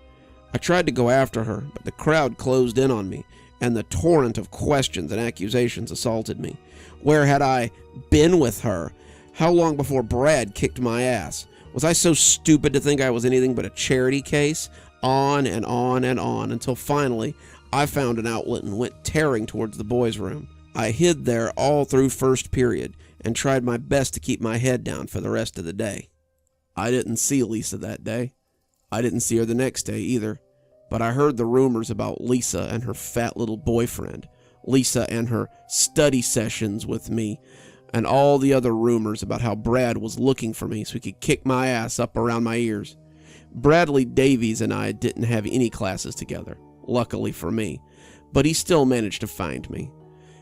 I tried to go after her, but the crowd closed in on me, and the torrent of questions and accusations assaulted me. Where had I been with her? How long before Brad kicked my ass? Was I so stupid to think I was anything but a charity case? On and on and on, until finally I found an outlet and went tearing towards the boys' room. I hid there all through first period and tried my best to keep my head down for the rest of the day. I didn't see Lisa that day. I didn't see her the next day either, but I heard the rumors about Lisa and her fat little boyfriend, Lisa and her study sessions with me, and all the other rumors about how Brad was looking for me so he could kick my ass up around my ears. Bradley Davies and I didn't have any classes together, luckily for me, but he still managed to find me.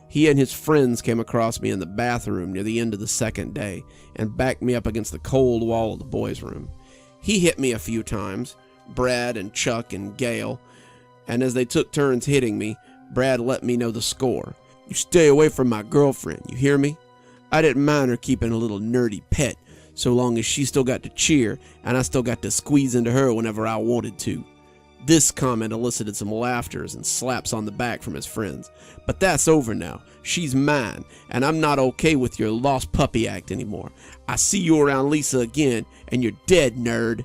He and his friends came across me in the bathroom near the end of the second day and backed me up against the cold wall of the boys' room. He hit me a few times, Brad and Chuck and Gail, and as they took turns hitting me, Brad let me know the score. "You stay away from my girlfriend, you hear me? I didn't mind her keeping a little nerdy pet, so long as she still got to cheer and I still got to squeeze into her whenever I wanted to." This comment elicited some laughters and slaps on the back from his friends. "But that's over now. She's mine, and I'm not okay with your lost puppy act anymore. I see you around Lisa again, and you're dead, nerd."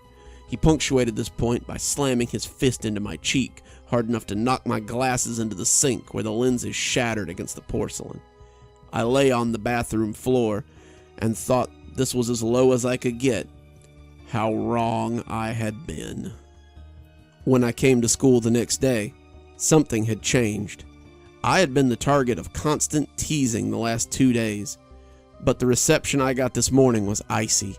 He punctuated this point by slamming his fist into my cheek, hard enough to knock my glasses into the sink where the lenses shattered against the porcelain. I lay on the bathroom floor and thought this was as low as I could get. How wrong I had been. When I came to school the next day, something had changed. I had been the target of constant teasing the last 2 days, but the reception I got this morning was icy.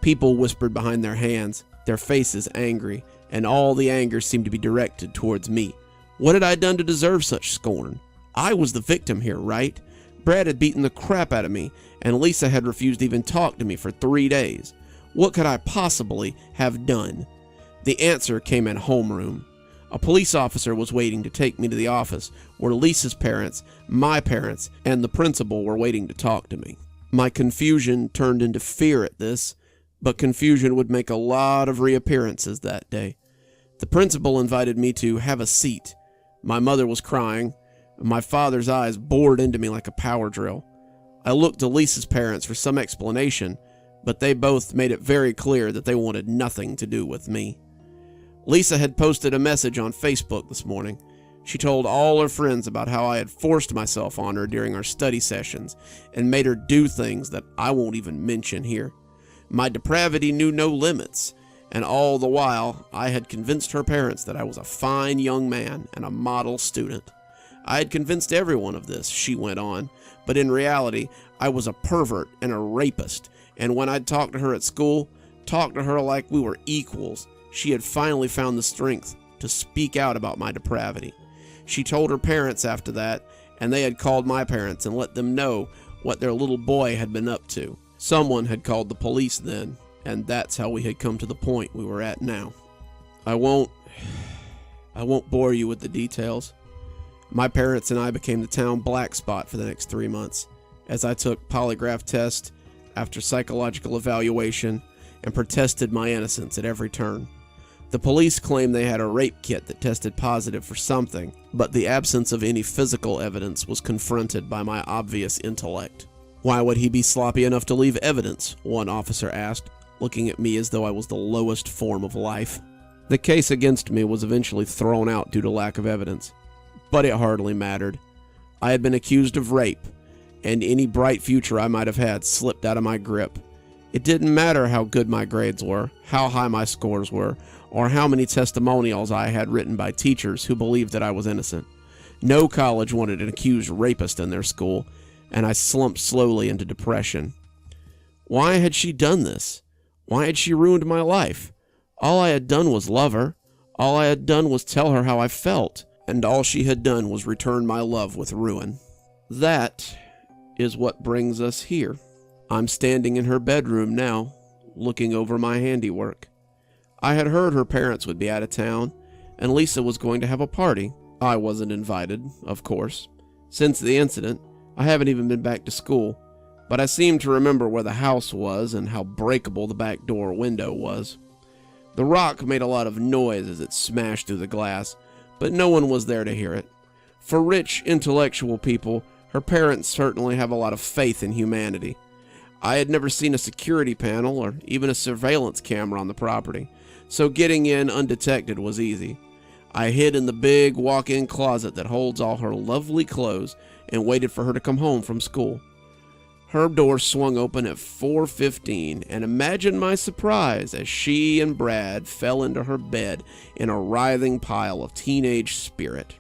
People whispered behind their hands, their faces angry, and all the anger seemed to be directed towards me. What had I done to deserve such scorn? I was the victim here, right? Brad had beaten the crap out of me, and Lisa had refused to even talk to me for 3 days. What could I possibly have done? The answer came in homeroom. A police officer was waiting to take me to the office, where Lisa's parents, my parents, and the principal were waiting to talk to me. My confusion turned into fear at this, but confusion would make a lot of reappearances that day. The principal invited me to have a seat. My mother was crying, and my father's eyes bored into me like a power drill. I looked to Lisa's parents for some explanation, but they both made it very clear that they wanted nothing to do with me. Lisa had posted a message on Facebook this morning. She told all her friends about how I had forced myself on her during our study sessions and made her do things that I won't even mention here. My depravity knew no limits, and all the while I had convinced her parents that I was a fine young man and a model student. I had convinced everyone of this, she went on, but in reality I was a pervert and a rapist, and when I'd talk to her at school, talk to her like we were equals, she had finally found the strength to speak out about my depravity. She told her parents after that, and they had called my parents and let them know what their little boy had been up to. Someone had called the police then, and that's how we had come to the point we were at now. I won't bore you with the details. My parents and I became the town black spot for the next 3 months, as I took polygraph tests after psychological evaluation and protested my innocence at every turn. The police claimed they had a rape kit that tested positive for something, but the absence of any physical evidence was confronted by my obvious intellect. Why would he be sloppy enough to leave evidence? One officer asked, looking at me as though I was the lowest form of life. The case against me was eventually thrown out due to lack of evidence, but it hardly mattered. I had been accused of rape, and any bright future I might have had slipped out of my grip. It didn't matter how good my grades were, how high my scores were, or how many testimonials I had written by teachers who believed that I was innocent. No college wanted an accused rapist in their school, and I slumped slowly into depression. Why had she done this? Why had she ruined my life? All I had done was love her. All I had done was tell her how I felt, and all she had done was return my love with ruin. That is what brings us here. I'm standing in her bedroom now, looking over my handiwork. I had heard her parents would be out of town, and Lisa was going to have a party. I wasn't invited, of course. Since the incident, I haven't even been back to school, but I seem to remember where the house was and how breakable the back door window was. The rock made a lot of noise as it smashed through the glass, but no one was there to hear it. For rich, intellectual people, her parents certainly have a lot of faith in humanity. I had never seen a security panel or even a surveillance camera on the property, so getting in undetected was easy. I hid in the big walk-in closet that holds all her lovely clothes and waited for her to come home from school. Her door swung open at 4:15, and imagine my surprise as she and Brad fell into her bed in a writhing pile of teenage spirit.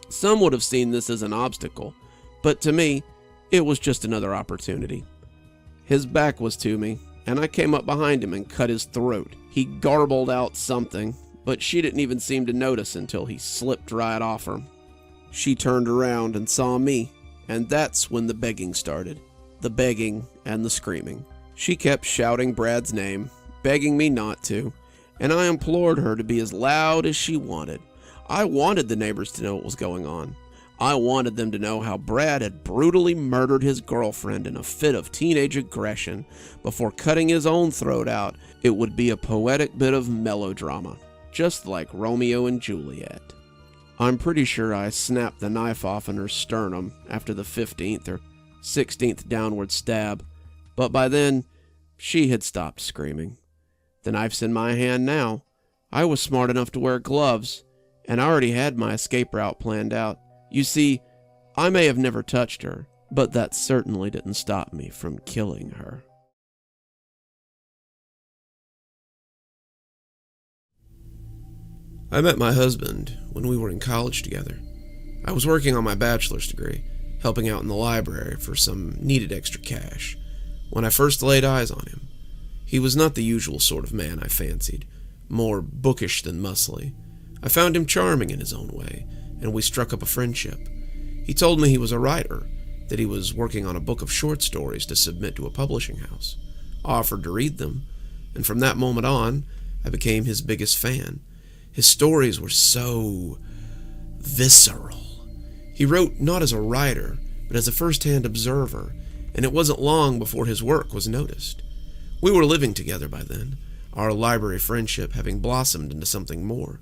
Some would have seen this as an obstacle, but to me, it was just another opportunity. His back was to me, and I came up behind him and cut his throat. He garbled out something, but she didn't even seem to notice until he slipped right off her. She turned around and saw me, and that's when the begging started. The begging and the screaming. She kept shouting Brad's name, begging me not to, and I implored her to be as loud as she wanted. I wanted the neighbors to know what was going on. I wanted them to know how Brad had brutally murdered his girlfriend in a fit of teenage aggression before cutting his own throat out. It would be a poetic bit of melodrama, just like Romeo and Juliet. I'm pretty sure I snapped the knife off in her sternum after the 15th or 16th downward stab, but by then, she had stopped screaming. The knife's in my hand now. I was smart enough to wear gloves, and I already had my escape route planned out. You see, I may have never touched her, but that certainly didn't stop me from killing her. I met my husband when we were in college together. I was working on my bachelor's degree, helping out in the library for some needed extra cash, when I first laid eyes on him. He was not the usual sort of man I fancied, more bookish than muscly. I found him charming in his own way, and we struck up a friendship. He told me he was a writer, that he was working on a book of short stories to submit to a publishing house. I offered to read them, and from that moment on, I became his biggest fan. His stories were so visceral. He wrote not as a writer, but as a first-hand observer, and it wasn't long before his work was noticed. We were living together by then, our library friendship having blossomed into something more,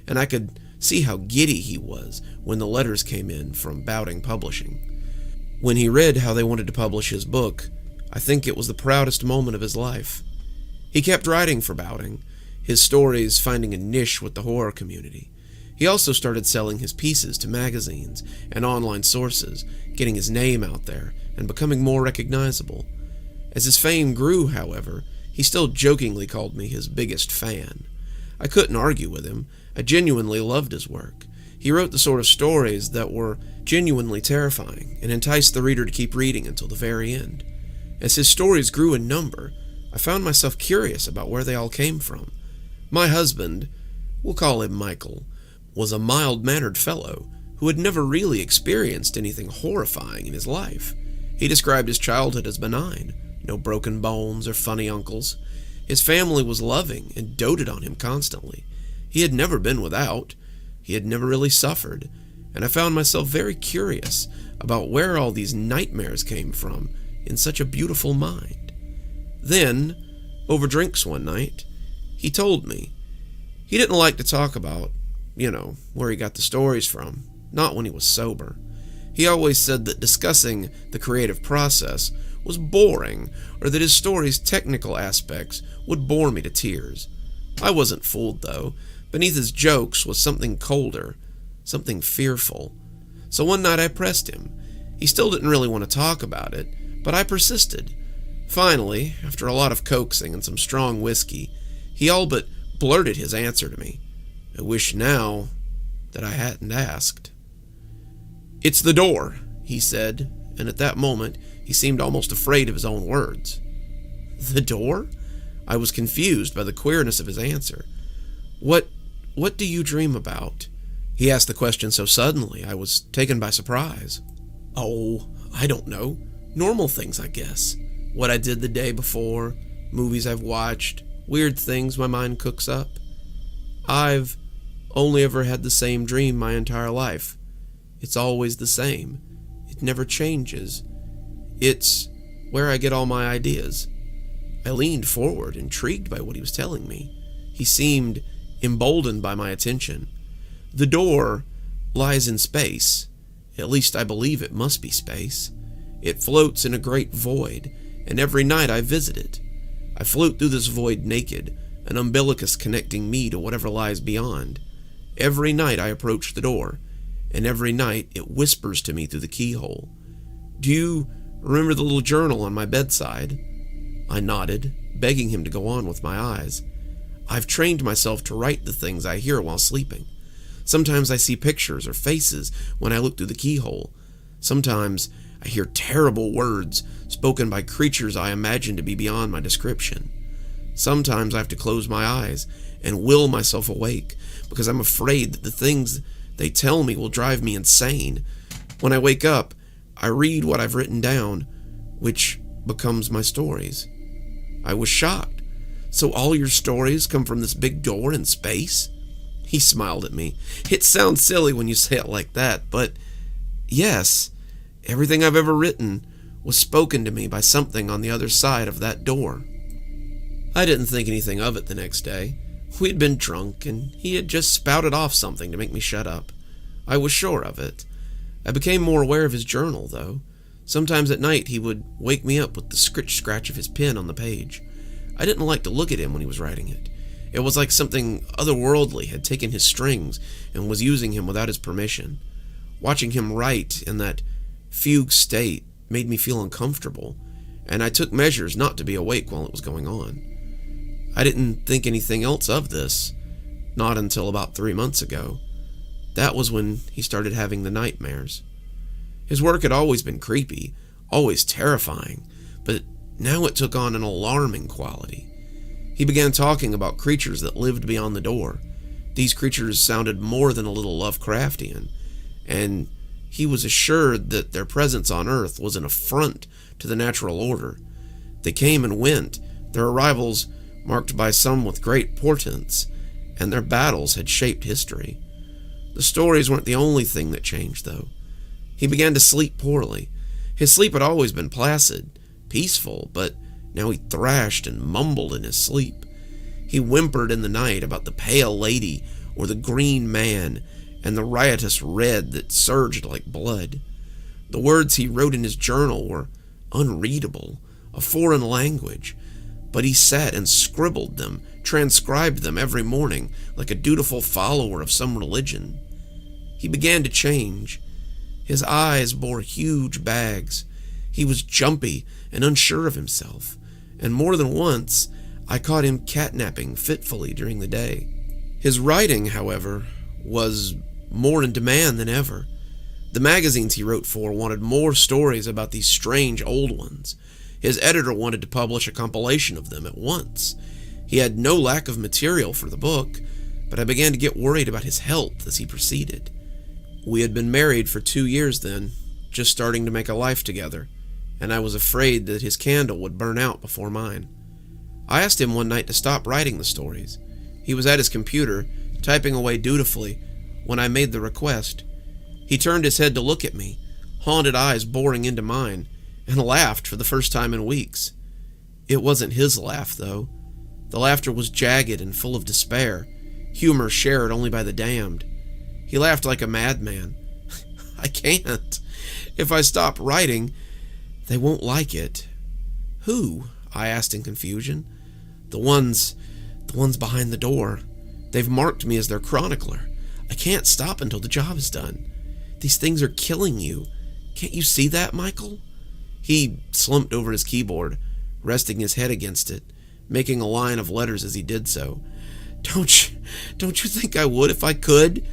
and I could see how giddy he was when the letters came in from Bowding Publishing. When he read how they wanted to publish his book, I think it was the proudest moment of his life. He kept writing for Bowding, his stories finding a niche with the horror community. He also started selling his pieces to magazines and online sources, getting his name out there and becoming more recognizable. As his fame grew, however, he still jokingly called me his biggest fan. I couldn't argue with him. I genuinely loved his work. He wrote the sort of stories that were genuinely terrifying and enticed the reader to keep reading until the very end. As his stories grew in number, I found myself curious about where they all came from. My husband, we'll call him Michael, was a mild-mannered fellow who had never really experienced anything horrifying in his life. He described his childhood as benign, no broken bones or funny uncles. His family was loving and doted on him constantly. He had never been without. He had never really suffered, and I found myself very curious about where all these nightmares came from in such a beautiful mind. Then, over drinks one night, he told me. He didn't like to talk about, where he got the stories from, not when he was sober. He always said that discussing the creative process was boring, or that his story's technical aspects would bore me to tears. I wasn't fooled, though. Beneath his jokes was something colder, something fearful. So one night I pressed him. He still didn't really want to talk about it, but I persisted. Finally, after a lot of coaxing and some strong whiskey, he all but blurted his answer to me. I wish now that I hadn't asked. "It's the door," he said, and at that moment he seemed almost afraid of his own words. The door? I was confused by the queerness of his answer. What do you dream about?" He asked the question so suddenly I was taken by surprise. "Oh, I don't know. Normal things, I guess. What I did the day before, movies I've watched, weird things my mind cooks up. I've only ever had the same dream my entire life. It's always the same. It never changes. It's where I get all my ideas." I leaned forward, intrigued by what he was telling me. He seemed emboldened by my attention. "The door lies in space. At least I believe it must be space. It floats in a great void, and every night I visit it. I float through this void naked, an umbilicus connecting me to whatever lies beyond. Every night I approach the door, and every night it whispers to me through the keyhole. Do you remember the little journal on my bedside?" I nodded, begging him to go on with my eyes. "I've trained myself to write the things I hear while sleeping. Sometimes I see pictures or faces when I look through the keyhole. Sometimes I hear terrible words spoken by creatures I imagine to be beyond my description. Sometimes I have to close my eyes and will myself awake because I'm afraid that the things they tell me will drive me insane. When I wake up, I read what I've written down, which becomes my stories." I was shocked. "So all your stories come from this big door in space?" He smiled at me. "It sounds silly when you say it like that, but yes, everything I've ever written was spoken to me by something on the other side of that door." I didn't think anything of it the next day. We'd been drunk, and he had just spouted off something to make me shut up. I was sure of it. I became more aware of his journal, though. Sometimes at night he would wake me up with the scritch-scratch of his pen on the page. I didn't like to look at him when he was writing it. It was like something otherworldly had taken his strings and was using him without his permission. Watching him write in that fugue state made me feel uncomfortable, and I took measures not to be awake while it was going on. I didn't think anything else of this, not until about 3 months ago. That was when he started having the nightmares. His work had always been creepy, always terrifying, but now it took on an alarming quality. He began talking about creatures that lived beyond the door. These creatures sounded more than a little Lovecraftian, and he was assured that their presence on Earth was an affront to the natural order. They came and went, their arrivals marked by some with great portents, and their battles had shaped history. The stories weren't the only thing that changed, though. He began to sleep poorly. His sleep had always been placid, peaceful, but now he thrashed and mumbled in his sleep. He whimpered in the night about the pale lady or the green man and the riotous red that surged like blood. The words he wrote in his journal were unreadable, a foreign language, but he sat and scribbled them, transcribed them every morning like a dutiful follower of some religion. He began to change. His eyes bore huge bags. He was jumpy and unsure of himself, and more than once I caught him catnapping fitfully during the day. His writing, however, was more in demand than ever. The magazines he wrote for wanted more stories about these strange old ones. His editor wanted to publish a compilation of them at once. He had no lack of material for the book, but I began to get worried about his health as he proceeded. We had been married for 2 years then, just starting to make a life together, and I was afraid that his candle would burn out before mine. I asked him one night to stop writing the stories. He was at his computer, typing away dutifully, when I made the request. He turned his head to look at me, haunted eyes boring into mine, and laughed for the first time in weeks. It wasn't his laugh, though. The laughter was jagged and full of despair, humor shared only by the damned. He laughed like a madman. I can't. If I stop writing, they won't like it. Who? I asked in confusion. The ones behind the door. They've marked me as their chronicler. I can't stop until the job is done. These things are killing you. Can't you see that, Michael? He slumped over his keyboard, resting his head against it, making a line of letters as he did so. Don't you think I would if I could?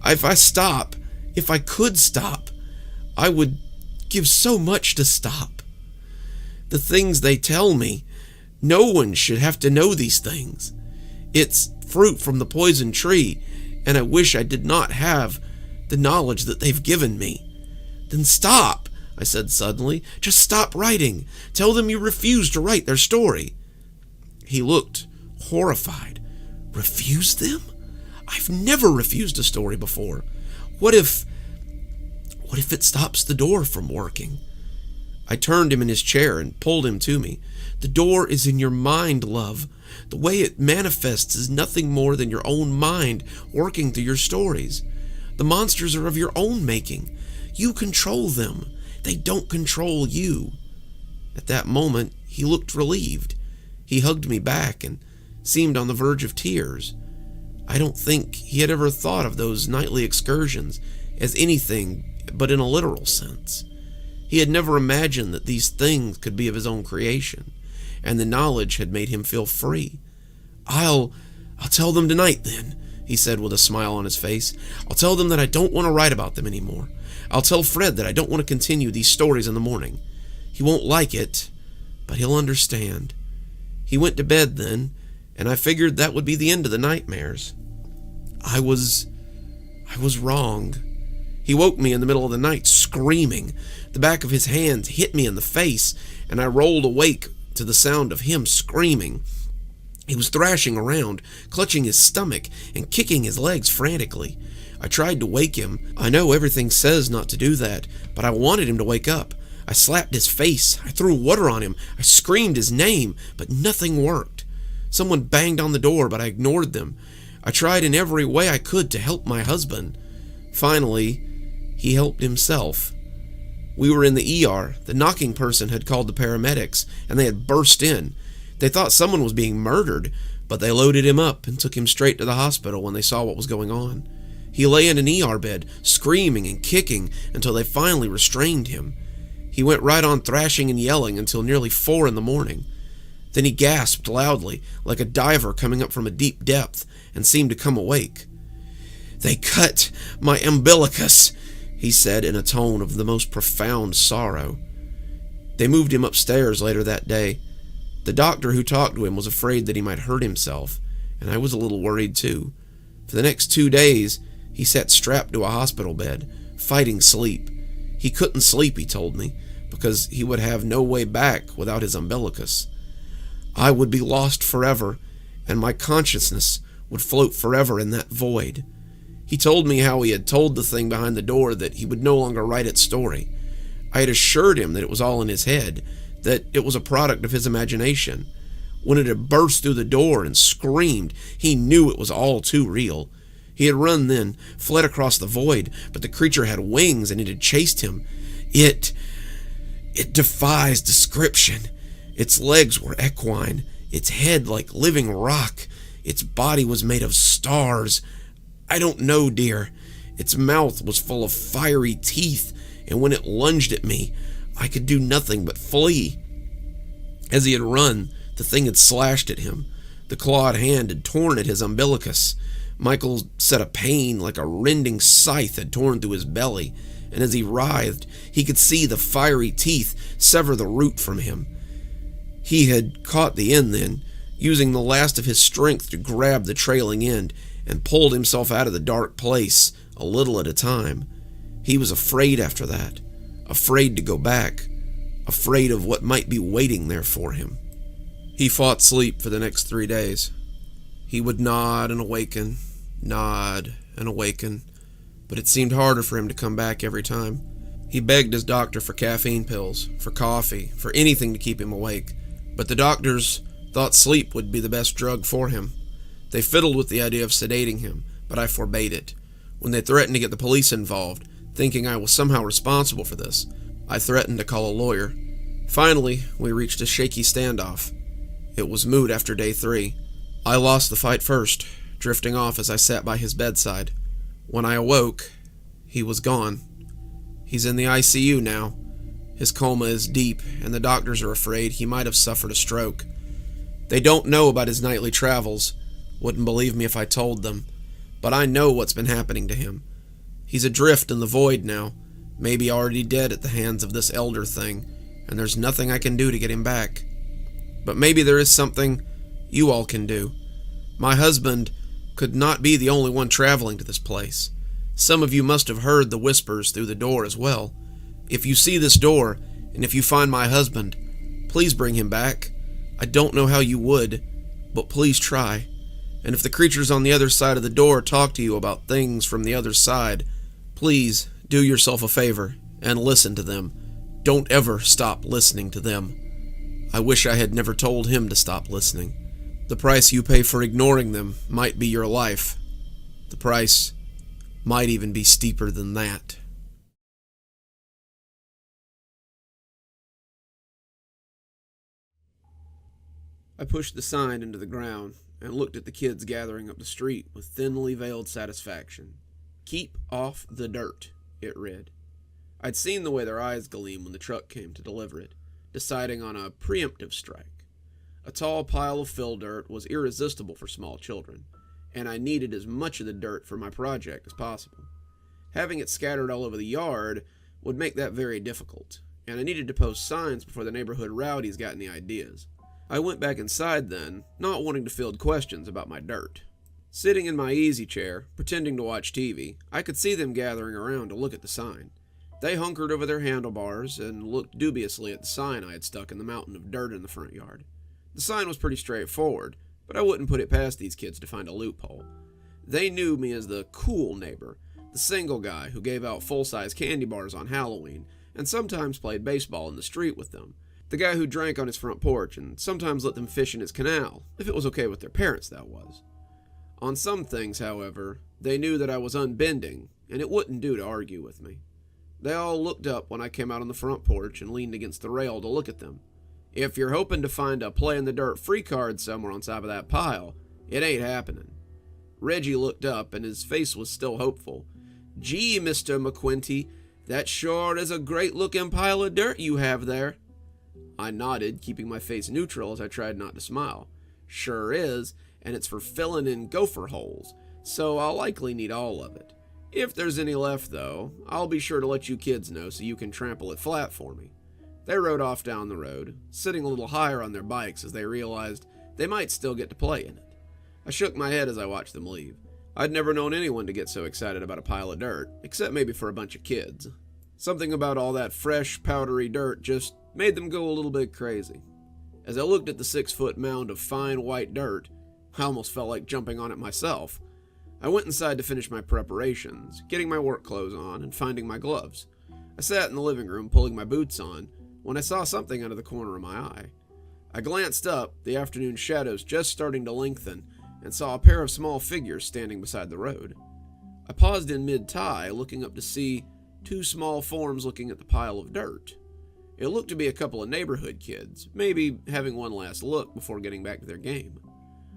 If I could stop, I would give so much to stop. The things they tell me, no one should have to know these things. It's fruit from the poison tree, and I wish I did not have the knowledge that they've given me. Then stop, I said suddenly. Just stop writing. Tell them you refuse to write their story. He looked horrified. Refuse them? I've never refused a story before. What if it stops the door from working? I turned him in his chair and pulled him to me. The door is in your mind, love. The way it manifests is nothing more than your own mind working through your stories. The monsters are of your own making. You control them. They don't control you. At that moment, he looked relieved. He hugged me back and seemed on the verge of tears. I don't think he had ever thought of those nightly excursions as anything but in a literal sense. He had never imagined that these things could be of his own creation, and the knowledge had made him feel free. I'll tell them tonight, then, he said with a smile on his face. I'll tell them that I don't want to write about them anymore. I'll tell Fred that I don't want to continue these stories in the morning. He won't like it, but he'll understand. He went to bed then, and I figured that would be the end of the nightmares. I was wrong. He woke me in the middle of the night, screaming. The back of his hand hit me in the face, and I rolled awake to the sound of him screaming. He was thrashing around, clutching his stomach and kicking his legs frantically. I tried to wake him. I know everything says not to do that, but I wanted him to wake up. I slapped his face. I threw water on him. I screamed his name, but nothing worked. Someone banged on the door, but I ignored them. I tried in every way I could to help my husband. Finally, he helped himself. We were in the ER. The knocking person had called the paramedics, and they had burst in. They thought someone was being murdered, but they loaded him up and took him straight to the hospital when they saw what was going on. He lay in an ER bed, screaming and kicking until they finally restrained him. He went right on thrashing and yelling until nearly 4 in the morning. Then he gasped loudly, like a diver coming up from a deep depth, and seemed to come awake. "They cut my umbilicus," he said in a tone of the most profound sorrow. They moved him upstairs later that day. The doctor who talked to him was afraid that he might hurt himself, and I was a little worried too. For the next 2 days, he sat strapped to a hospital bed, fighting sleep. He couldn't sleep, he told me, because he would have no way back without his umbilicus. I would be lost forever, and my consciousness would float forever in that void. He told me how he had told the thing behind the door that he would no longer write its story. I had assured him that it was all in his head, that it was a product of his imagination. When it had burst through the door and screamed, he knew it was all too real. He had run then, fled across the void, but the creature had wings and it had chased him. It defies description. Its legs were equine, its head like living rock, its body was made of stars. I don't know, dear. Its mouth was full of fiery teeth, and when it lunged at me, I could do nothing but flee. As he had run, the thing had slashed at him. The clawed hand had torn at his umbilicus. Michael said a pain like a rending scythe had torn through his belly, and as he writhed, he could see the fiery teeth sever the root from him. He had caught the end then, using the last of his strength to grab the trailing end, and pulled himself out of the dark place, a little at a time. He was afraid after that, afraid to go back, afraid of what might be waiting there for him. He fought sleep for the next 3 days. He would nod and awaken, but it seemed harder for him to come back every time. He begged his doctor for caffeine pills, for coffee, for anything to keep him awake, but the doctors thought sleep would be the best drug for him. They fiddled with the idea of sedating him, but I forbade it. When they threatened to get the police involved, thinking I was somehow responsible for this, I threatened to call a lawyer. Finally, we reached a shaky standoff. It was moot after day 3. I lost the fight first, drifting off as I sat by his bedside. When I awoke, he was gone. He's in the ICU now. His coma is deep, and the doctors are afraid he might have suffered a stroke. They don't know about his nightly travels. Wouldn't believe me if I told them. But I know what's been happening to him. He's adrift in the void now, maybe already dead at the hands of this elder thing, and there's nothing I can do to get him back. But maybe there is something you all can do. My husband could not be the only one traveling to this place. Some of you must have heard the whispers through the door as well. If you see this door, and if you find my husband, please bring him back. I don't know how you would, but please try. And if the creatures on the other side of the door talk to you about things from the other side, please do yourself a favor and listen to them. Don't ever stop listening to them. I wish I had never told him to stop listening. The price you pay for ignoring them might be your life. The price might even be steeper than that. I pushed the sign into the ground and looked at the kids gathering up the street with thinly veiled satisfaction. "Keep off the dirt," it read. I'd seen the way their eyes gleamed when the truck came to deliver it, deciding on a preemptive strike. A tall pile of fill dirt was irresistible for small children, and I needed as much of the dirt for my project as possible. Having it scattered all over the yard would make that very difficult, and I needed to post signs before the neighborhood rowdies got any ideas. I went back inside then, not wanting to field questions about my dirt. Sitting in my easy chair, pretending to watch TV, I could see them gathering around to look at the sign. They hunkered over their handlebars and looked dubiously at the sign I had stuck in the mountain of dirt in the front yard. The sign was pretty straightforward, but I wouldn't put it past these kids to find a loophole. They knew me as the cool neighbor, the single guy who gave out full-size candy bars on Halloween and sometimes played baseball in the street with them. The guy who drank on his front porch and sometimes let them fish in his canal, if it was okay with their parents, that was. On some things, however, they knew that I was unbending, and it wouldn't do to argue with me. They all looked up when I came out on the front porch and leaned against the rail to look at them. If you're hoping to find a play in the dirt free card somewhere on top of that pile, it ain't happening. Reggie looked up, and his face was still hopeful. Gee, Mr. McQuinty, that sure is a great-looking pile of dirt you have there. I nodded, keeping my face neutral as I tried not to smile. Sure is, and it's for filling in gopher holes, so I'll likely need all of it. If there's any left, though, I'll be sure to let you kids know so you can trample it flat for me. They rode off down the road, sitting a little higher on their bikes as they realized they might still get to play in it. I shook my head as I watched them leave. I'd never known anyone to get so excited about a pile of dirt, except maybe for a bunch of kids. Something about all that fresh, powdery dirt just made them go a little bit crazy. As I looked at the 6-foot mound of fine white dirt, I almost felt like jumping on it myself. I went inside to finish my preparations, getting my work clothes on and finding my gloves. I sat in the living room pulling my boots on when I saw something out of the corner of my eye. I glanced up, the afternoon shadows just starting to lengthen, and saw a pair of small figures standing beside the road. I paused in mid-tie, looking up to see 2 small forms looking at the pile of dirt. It looked to be a couple of neighborhood kids, maybe having one last look before getting back to their game.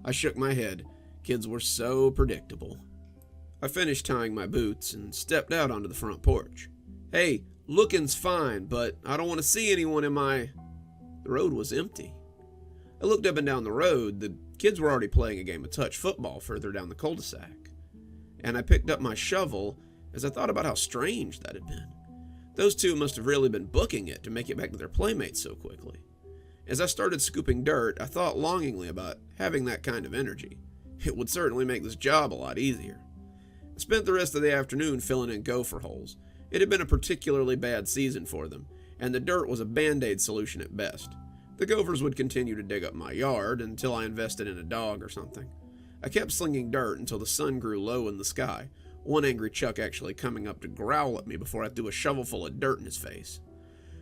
I shook my head. Kids were so predictable. I finished tying my boots and stepped out onto the front porch. Hey, looking's fine, but I don't want to see anyone in my... The road was empty. I looked up and down the road. The kids were already playing a game of touch football further down the cul-de-sac. And I picked up my shovel as I thought about how strange that had been. Those 2 must have really been booking it to make it back to their playmates so quickly. As I started scooping dirt, I thought longingly about having that kind of energy. It would certainly make this job a lot easier. I spent the rest of the afternoon filling in gopher holes. It had been a particularly bad season for them, and the dirt was a band-aid solution at best. The gophers would continue to dig up my yard until I invested in a dog or something. I kept slinging dirt until the sun grew low in the sky, one angry Chuck actually coming up to growl at me before I threw a shovelful of dirt in his face.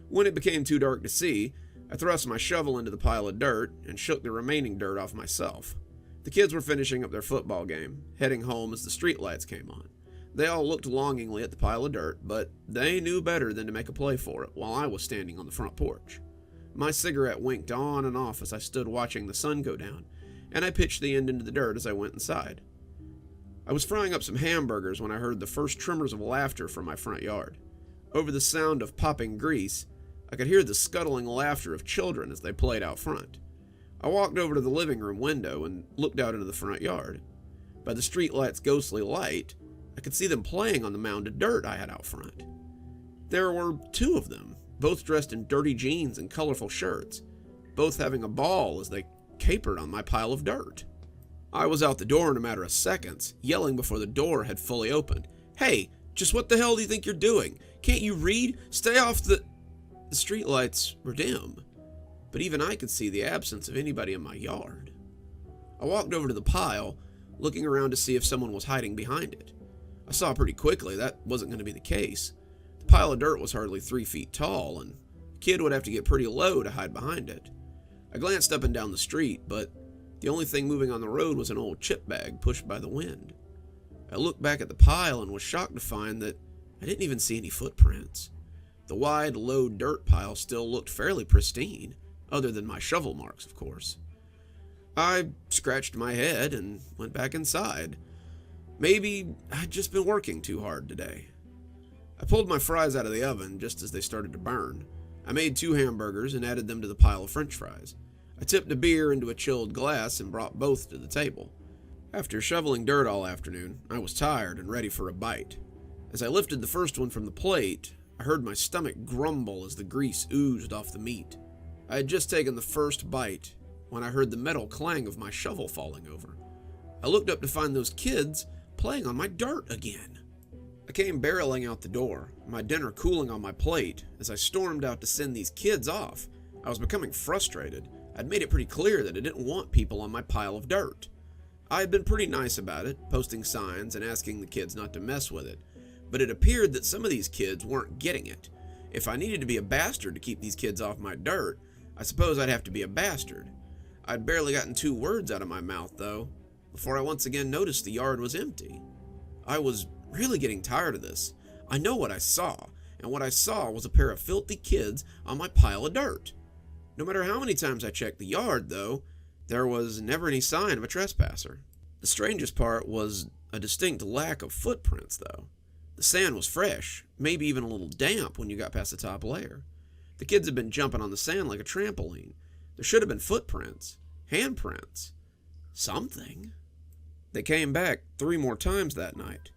When it became too dark to see, I thrust my shovel into the pile of dirt and shook the remaining dirt off myself. The kids were finishing up their football game, heading home as the streetlights came on. They all looked longingly at the pile of dirt, but they knew better than to make a play for it while I was standing on the front porch. My cigarette winked on and off as I stood watching the sun go down, and I pitched the end into the dirt as I went inside. I was frying up some hamburgers when I heard the first tremors of laughter from my front yard. Over the sound of popping grease, I could hear the scuttling laughter of children as they played out front. I walked over to the living room window and looked out into the front yard. By the streetlight's ghostly light, I could see them playing on the mound of dirt I had out front. There were 2 of them, both dressed in dirty jeans and colorful shirts, both having a ball as they capered on my pile of dirt. I was out the door in a matter of seconds, yelling before the door had fully opened. Hey, just what the hell do you think you're doing? Can't you read? Stay off the... The streetlights were dim, but even I could see the absence of anybody in my yard. I walked over to the pile, looking around to see if someone was hiding behind it. I saw pretty quickly that wasn't going to be the case. The pile of dirt was hardly 3 feet tall, and a kid would have to get pretty low to hide behind it. I glanced up and down the street, but the only thing moving on the road was an old chip bag pushed by the wind. I looked back at the pile and was shocked to find that I didn't even see any footprints. The wide, low dirt pile still looked fairly pristine, other than my shovel marks, of course. I scratched my head and went back inside. Maybe I'd just been working too hard today. I pulled my fries out of the oven just as they started to burn. I made 2 hamburgers and added them to the pile of french fries. I tipped a beer into a chilled glass and brought both to the table. After shoveling dirt all afternoon, I was tired and ready for a bite. As I lifted the first one from the plate, I heard my stomach grumble as the grease oozed off the meat. I had just taken the first bite when I heard the metal clang of my shovel falling over. I looked up to find those kids playing on my dirt again. I came barreling out the door, my dinner cooling on my plate, as I stormed out to send these kids off. I was becoming frustrated. I'd made it pretty clear that I didn't want people on my pile of dirt. I had been pretty nice about it, posting signs and asking the kids not to mess with it, but it appeared that some of these kids weren't getting it. If I needed to be a bastard to keep these kids off my dirt, I suppose I'd have to be a bastard. I'd barely gotten 2 words out of my mouth, though, before I once again noticed the yard was empty. I was really getting tired of this. I know what I saw, and what I saw was a pair of filthy kids on my pile of dirt. No matter how many times I checked the yard, though, there was never any sign of a trespasser. The strangest part was a distinct lack of footprints, though. The sand was fresh, maybe even a little damp when you got past the top layer. The kids had been jumping on the sand like a trampoline. There should have been footprints, handprints, something. They came back 3 more times that night,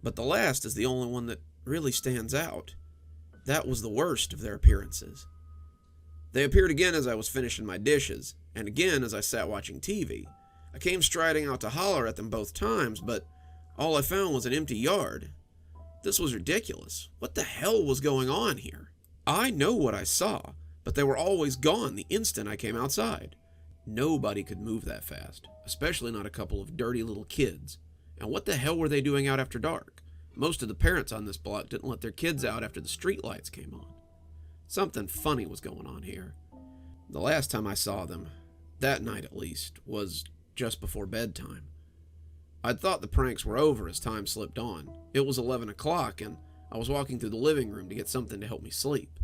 but the last is the only one that really stands out. That was the worst of their appearances. They appeared again as I was finishing my dishes, and again as I sat watching TV. I came striding out to holler at them both times, but all I found was an empty yard. This was ridiculous. What the hell was going on here? I know what I saw, but they were always gone the instant I came outside. Nobody could move that fast, especially not a couple of dirty little kids. And what the hell were they doing out after dark? Most of the parents on this block didn't let their kids out after the streetlights came on. Something funny was going on here. The last time I saw them, that night at least, was just before bedtime. I'd thought the pranks were over as time slipped on. It was 11 o'clock, and I was walking through the living room to get something to help me sleep.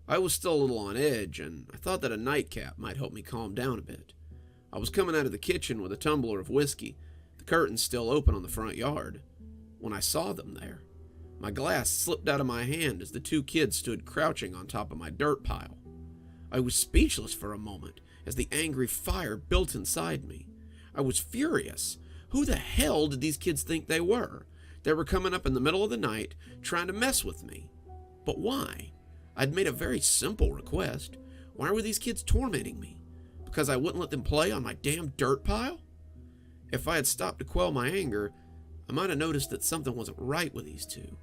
I was still a little on edge, and I thought that a nightcap might help me calm down a bit. I was coming out of the kitchen with a tumbler of whiskey, the curtains still open on the front yard, when I saw them there. My glass slipped out of my hand as the 2 kids stood crouching on top of my dirt pile. I was speechless for a moment as the angry fire built inside me. I was furious. Who the hell did these kids think they were? They were coming up in the middle of the night, trying to mess with me. But why? I'd made a very simple request. Why were these kids tormenting me? Because I wouldn't let them play on my damn dirt pile? If I had stopped to quell my anger, I might have noticed that something wasn't right with these 2.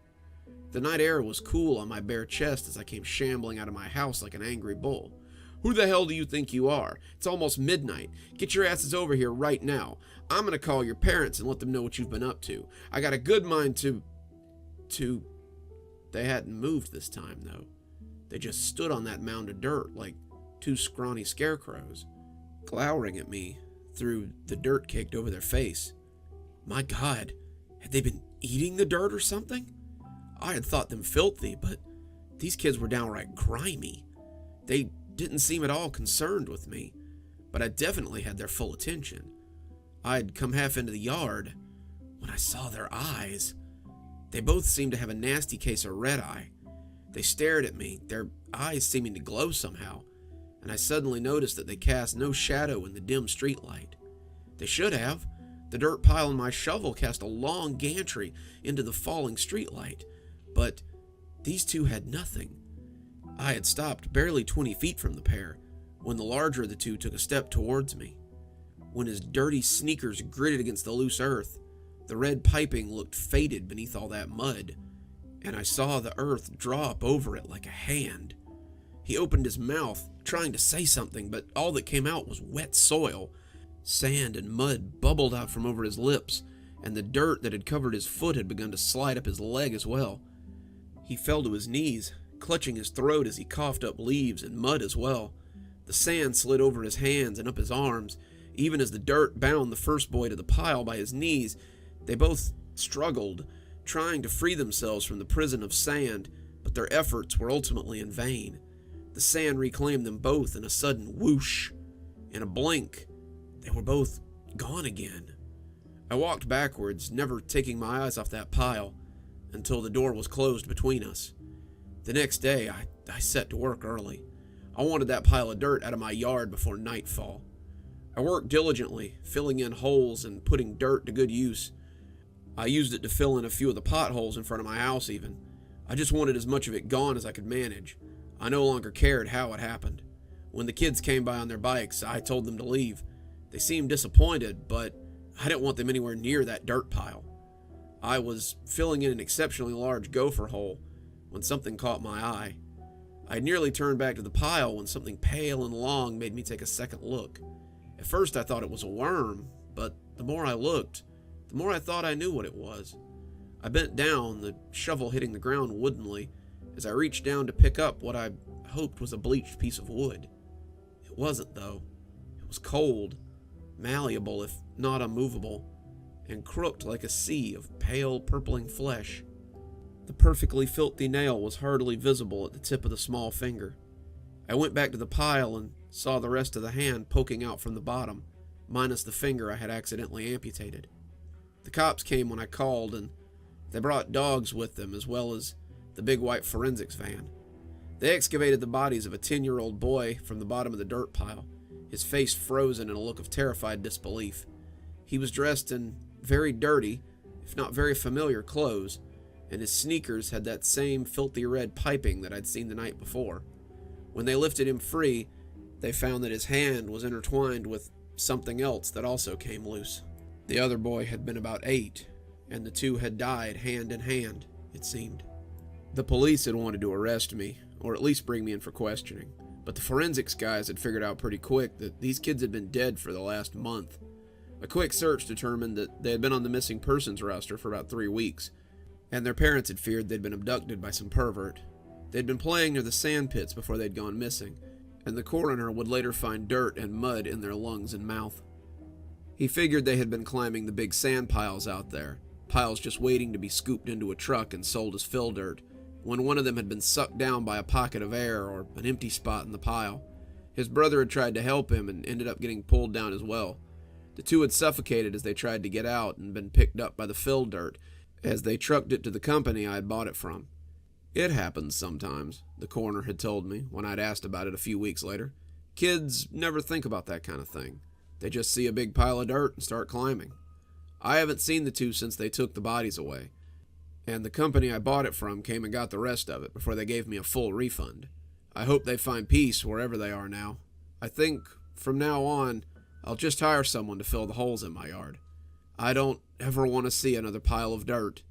The night air was cool on my bare chest as I came shambling out of my house like an angry bull. Who the hell do you think you are? It's almost midnight. Get your asses over here right now. I'm gonna call your parents and let them know what you've been up to. I got a good mind to... They hadn't moved this time, though. They just stood on that mound of dirt like 2 scrawny scarecrows, glowering at me through the dirt caked over their face. My God, had they been eating the dirt or something? I had thought them filthy, but these kids were downright grimy. They didn't seem at all concerned with me, but I definitely had their full attention. I had come half into the yard when I saw their eyes. They both seemed to have a nasty case of red eye. They stared at me, their eyes seeming to glow somehow, and I suddenly noticed that they cast no shadow in the dim streetlight. They should have. The dirt pile and my shovel cast a long gantry into the falling streetlight, but these 2 had nothing. I had stopped barely 20 feet from the pair when the larger of the 2 took a step towards me. When his dirty sneakers gritted against the loose earth, the red piping looked faded beneath all that mud, and I saw the earth drop over it like a hand. He opened his mouth, trying to say something, but all that came out was wet soil. Sand and mud bubbled out from over his lips, and the dirt that had covered his foot had begun to slide up his leg as well. He fell to his knees, clutching his throat as he coughed up leaves and mud as well. The sand slid over his hands and up his arms. Even as the dirt bound the first boy to the pile by his knees, they both struggled, trying to free themselves from the prison of sand, but their efforts were ultimately in vain. The sand reclaimed them both in a sudden whoosh. In a blink, they were both gone again. I walked backwards, never taking my eyes off that pile, until the door was closed between us. The next day, I set to work early. I wanted that pile of dirt out of my yard before nightfall. I worked diligently, filling in holes and putting dirt to good use. I used it to fill in a few of the potholes in front of my house even. I just wanted as much of it gone as I could manage. I no longer cared how it happened. When the kids came by on their bikes, I told them to leave. They seemed disappointed, but I didn't want them anywhere near that dirt pile. I was filling in an exceptionally large gopher hole when something caught my eye. I had nearly turned back to the pile when something pale and long made me take a second look. At first I thought it was a worm, but the more I looked, the more I thought I knew what it was. I bent down, the shovel hitting the ground woodenly, as I reached down to pick up what I hoped was a bleached piece of wood. It wasn't, though. It was cold, malleable if not unmovable, and crooked like a sea of pale, purpling flesh. The perfectly filthy nail was hardly visible at the tip of the small finger. I went back to the pile and saw the rest of the hand poking out from the bottom, minus the finger I had accidentally amputated. The cops came when I called, and they brought dogs with them as well as the big white forensics van. They excavated the bodies of a 10-year-old boy from the bottom of the dirt pile, his face frozen in a look of terrified disbelief. He was dressed in very dirty, if not very familiar clothes, and his sneakers had that same filthy red piping that I'd seen the night before. When they lifted him free, they found that his hand was intertwined with something else that also came loose. The other boy had been about 8, and the two had died hand in hand, it seemed. The police had wanted to arrest me, or at least bring me in for questioning, but the forensics guys had figured out pretty quick that these kids had been dead for the last month. A quick search determined that they had been on the missing persons roster for about 3 weeks, and their parents had feared they'd been abducted by some pervert. They'd been playing near the sand pits before they'd gone missing, and the coroner would later find dirt and mud in their lungs and mouth. He figured they had been climbing the big sand piles out there, piles just waiting to be scooped into a truck and sold as fill dirt, when one of them had been sucked down by a pocket of air or an empty spot in the pile. His brother had tried to help him and ended up getting pulled down as well. The two had suffocated as they tried to get out and been picked up by the fill dirt as they trucked it to the company I had bought it from. It happens sometimes, the coroner had told me when I'd asked about it a few weeks later. Kids never think about that kind of thing. They just see a big pile of dirt and start climbing. I haven't seen the two since they took the bodies away, and the company I bought it from came and got the rest of it before they gave me a full refund. I hope they find peace wherever they are now. I think, from now on, I'll just hire someone to fill the holes in my yard. I don't ever want to see another pile of dirt.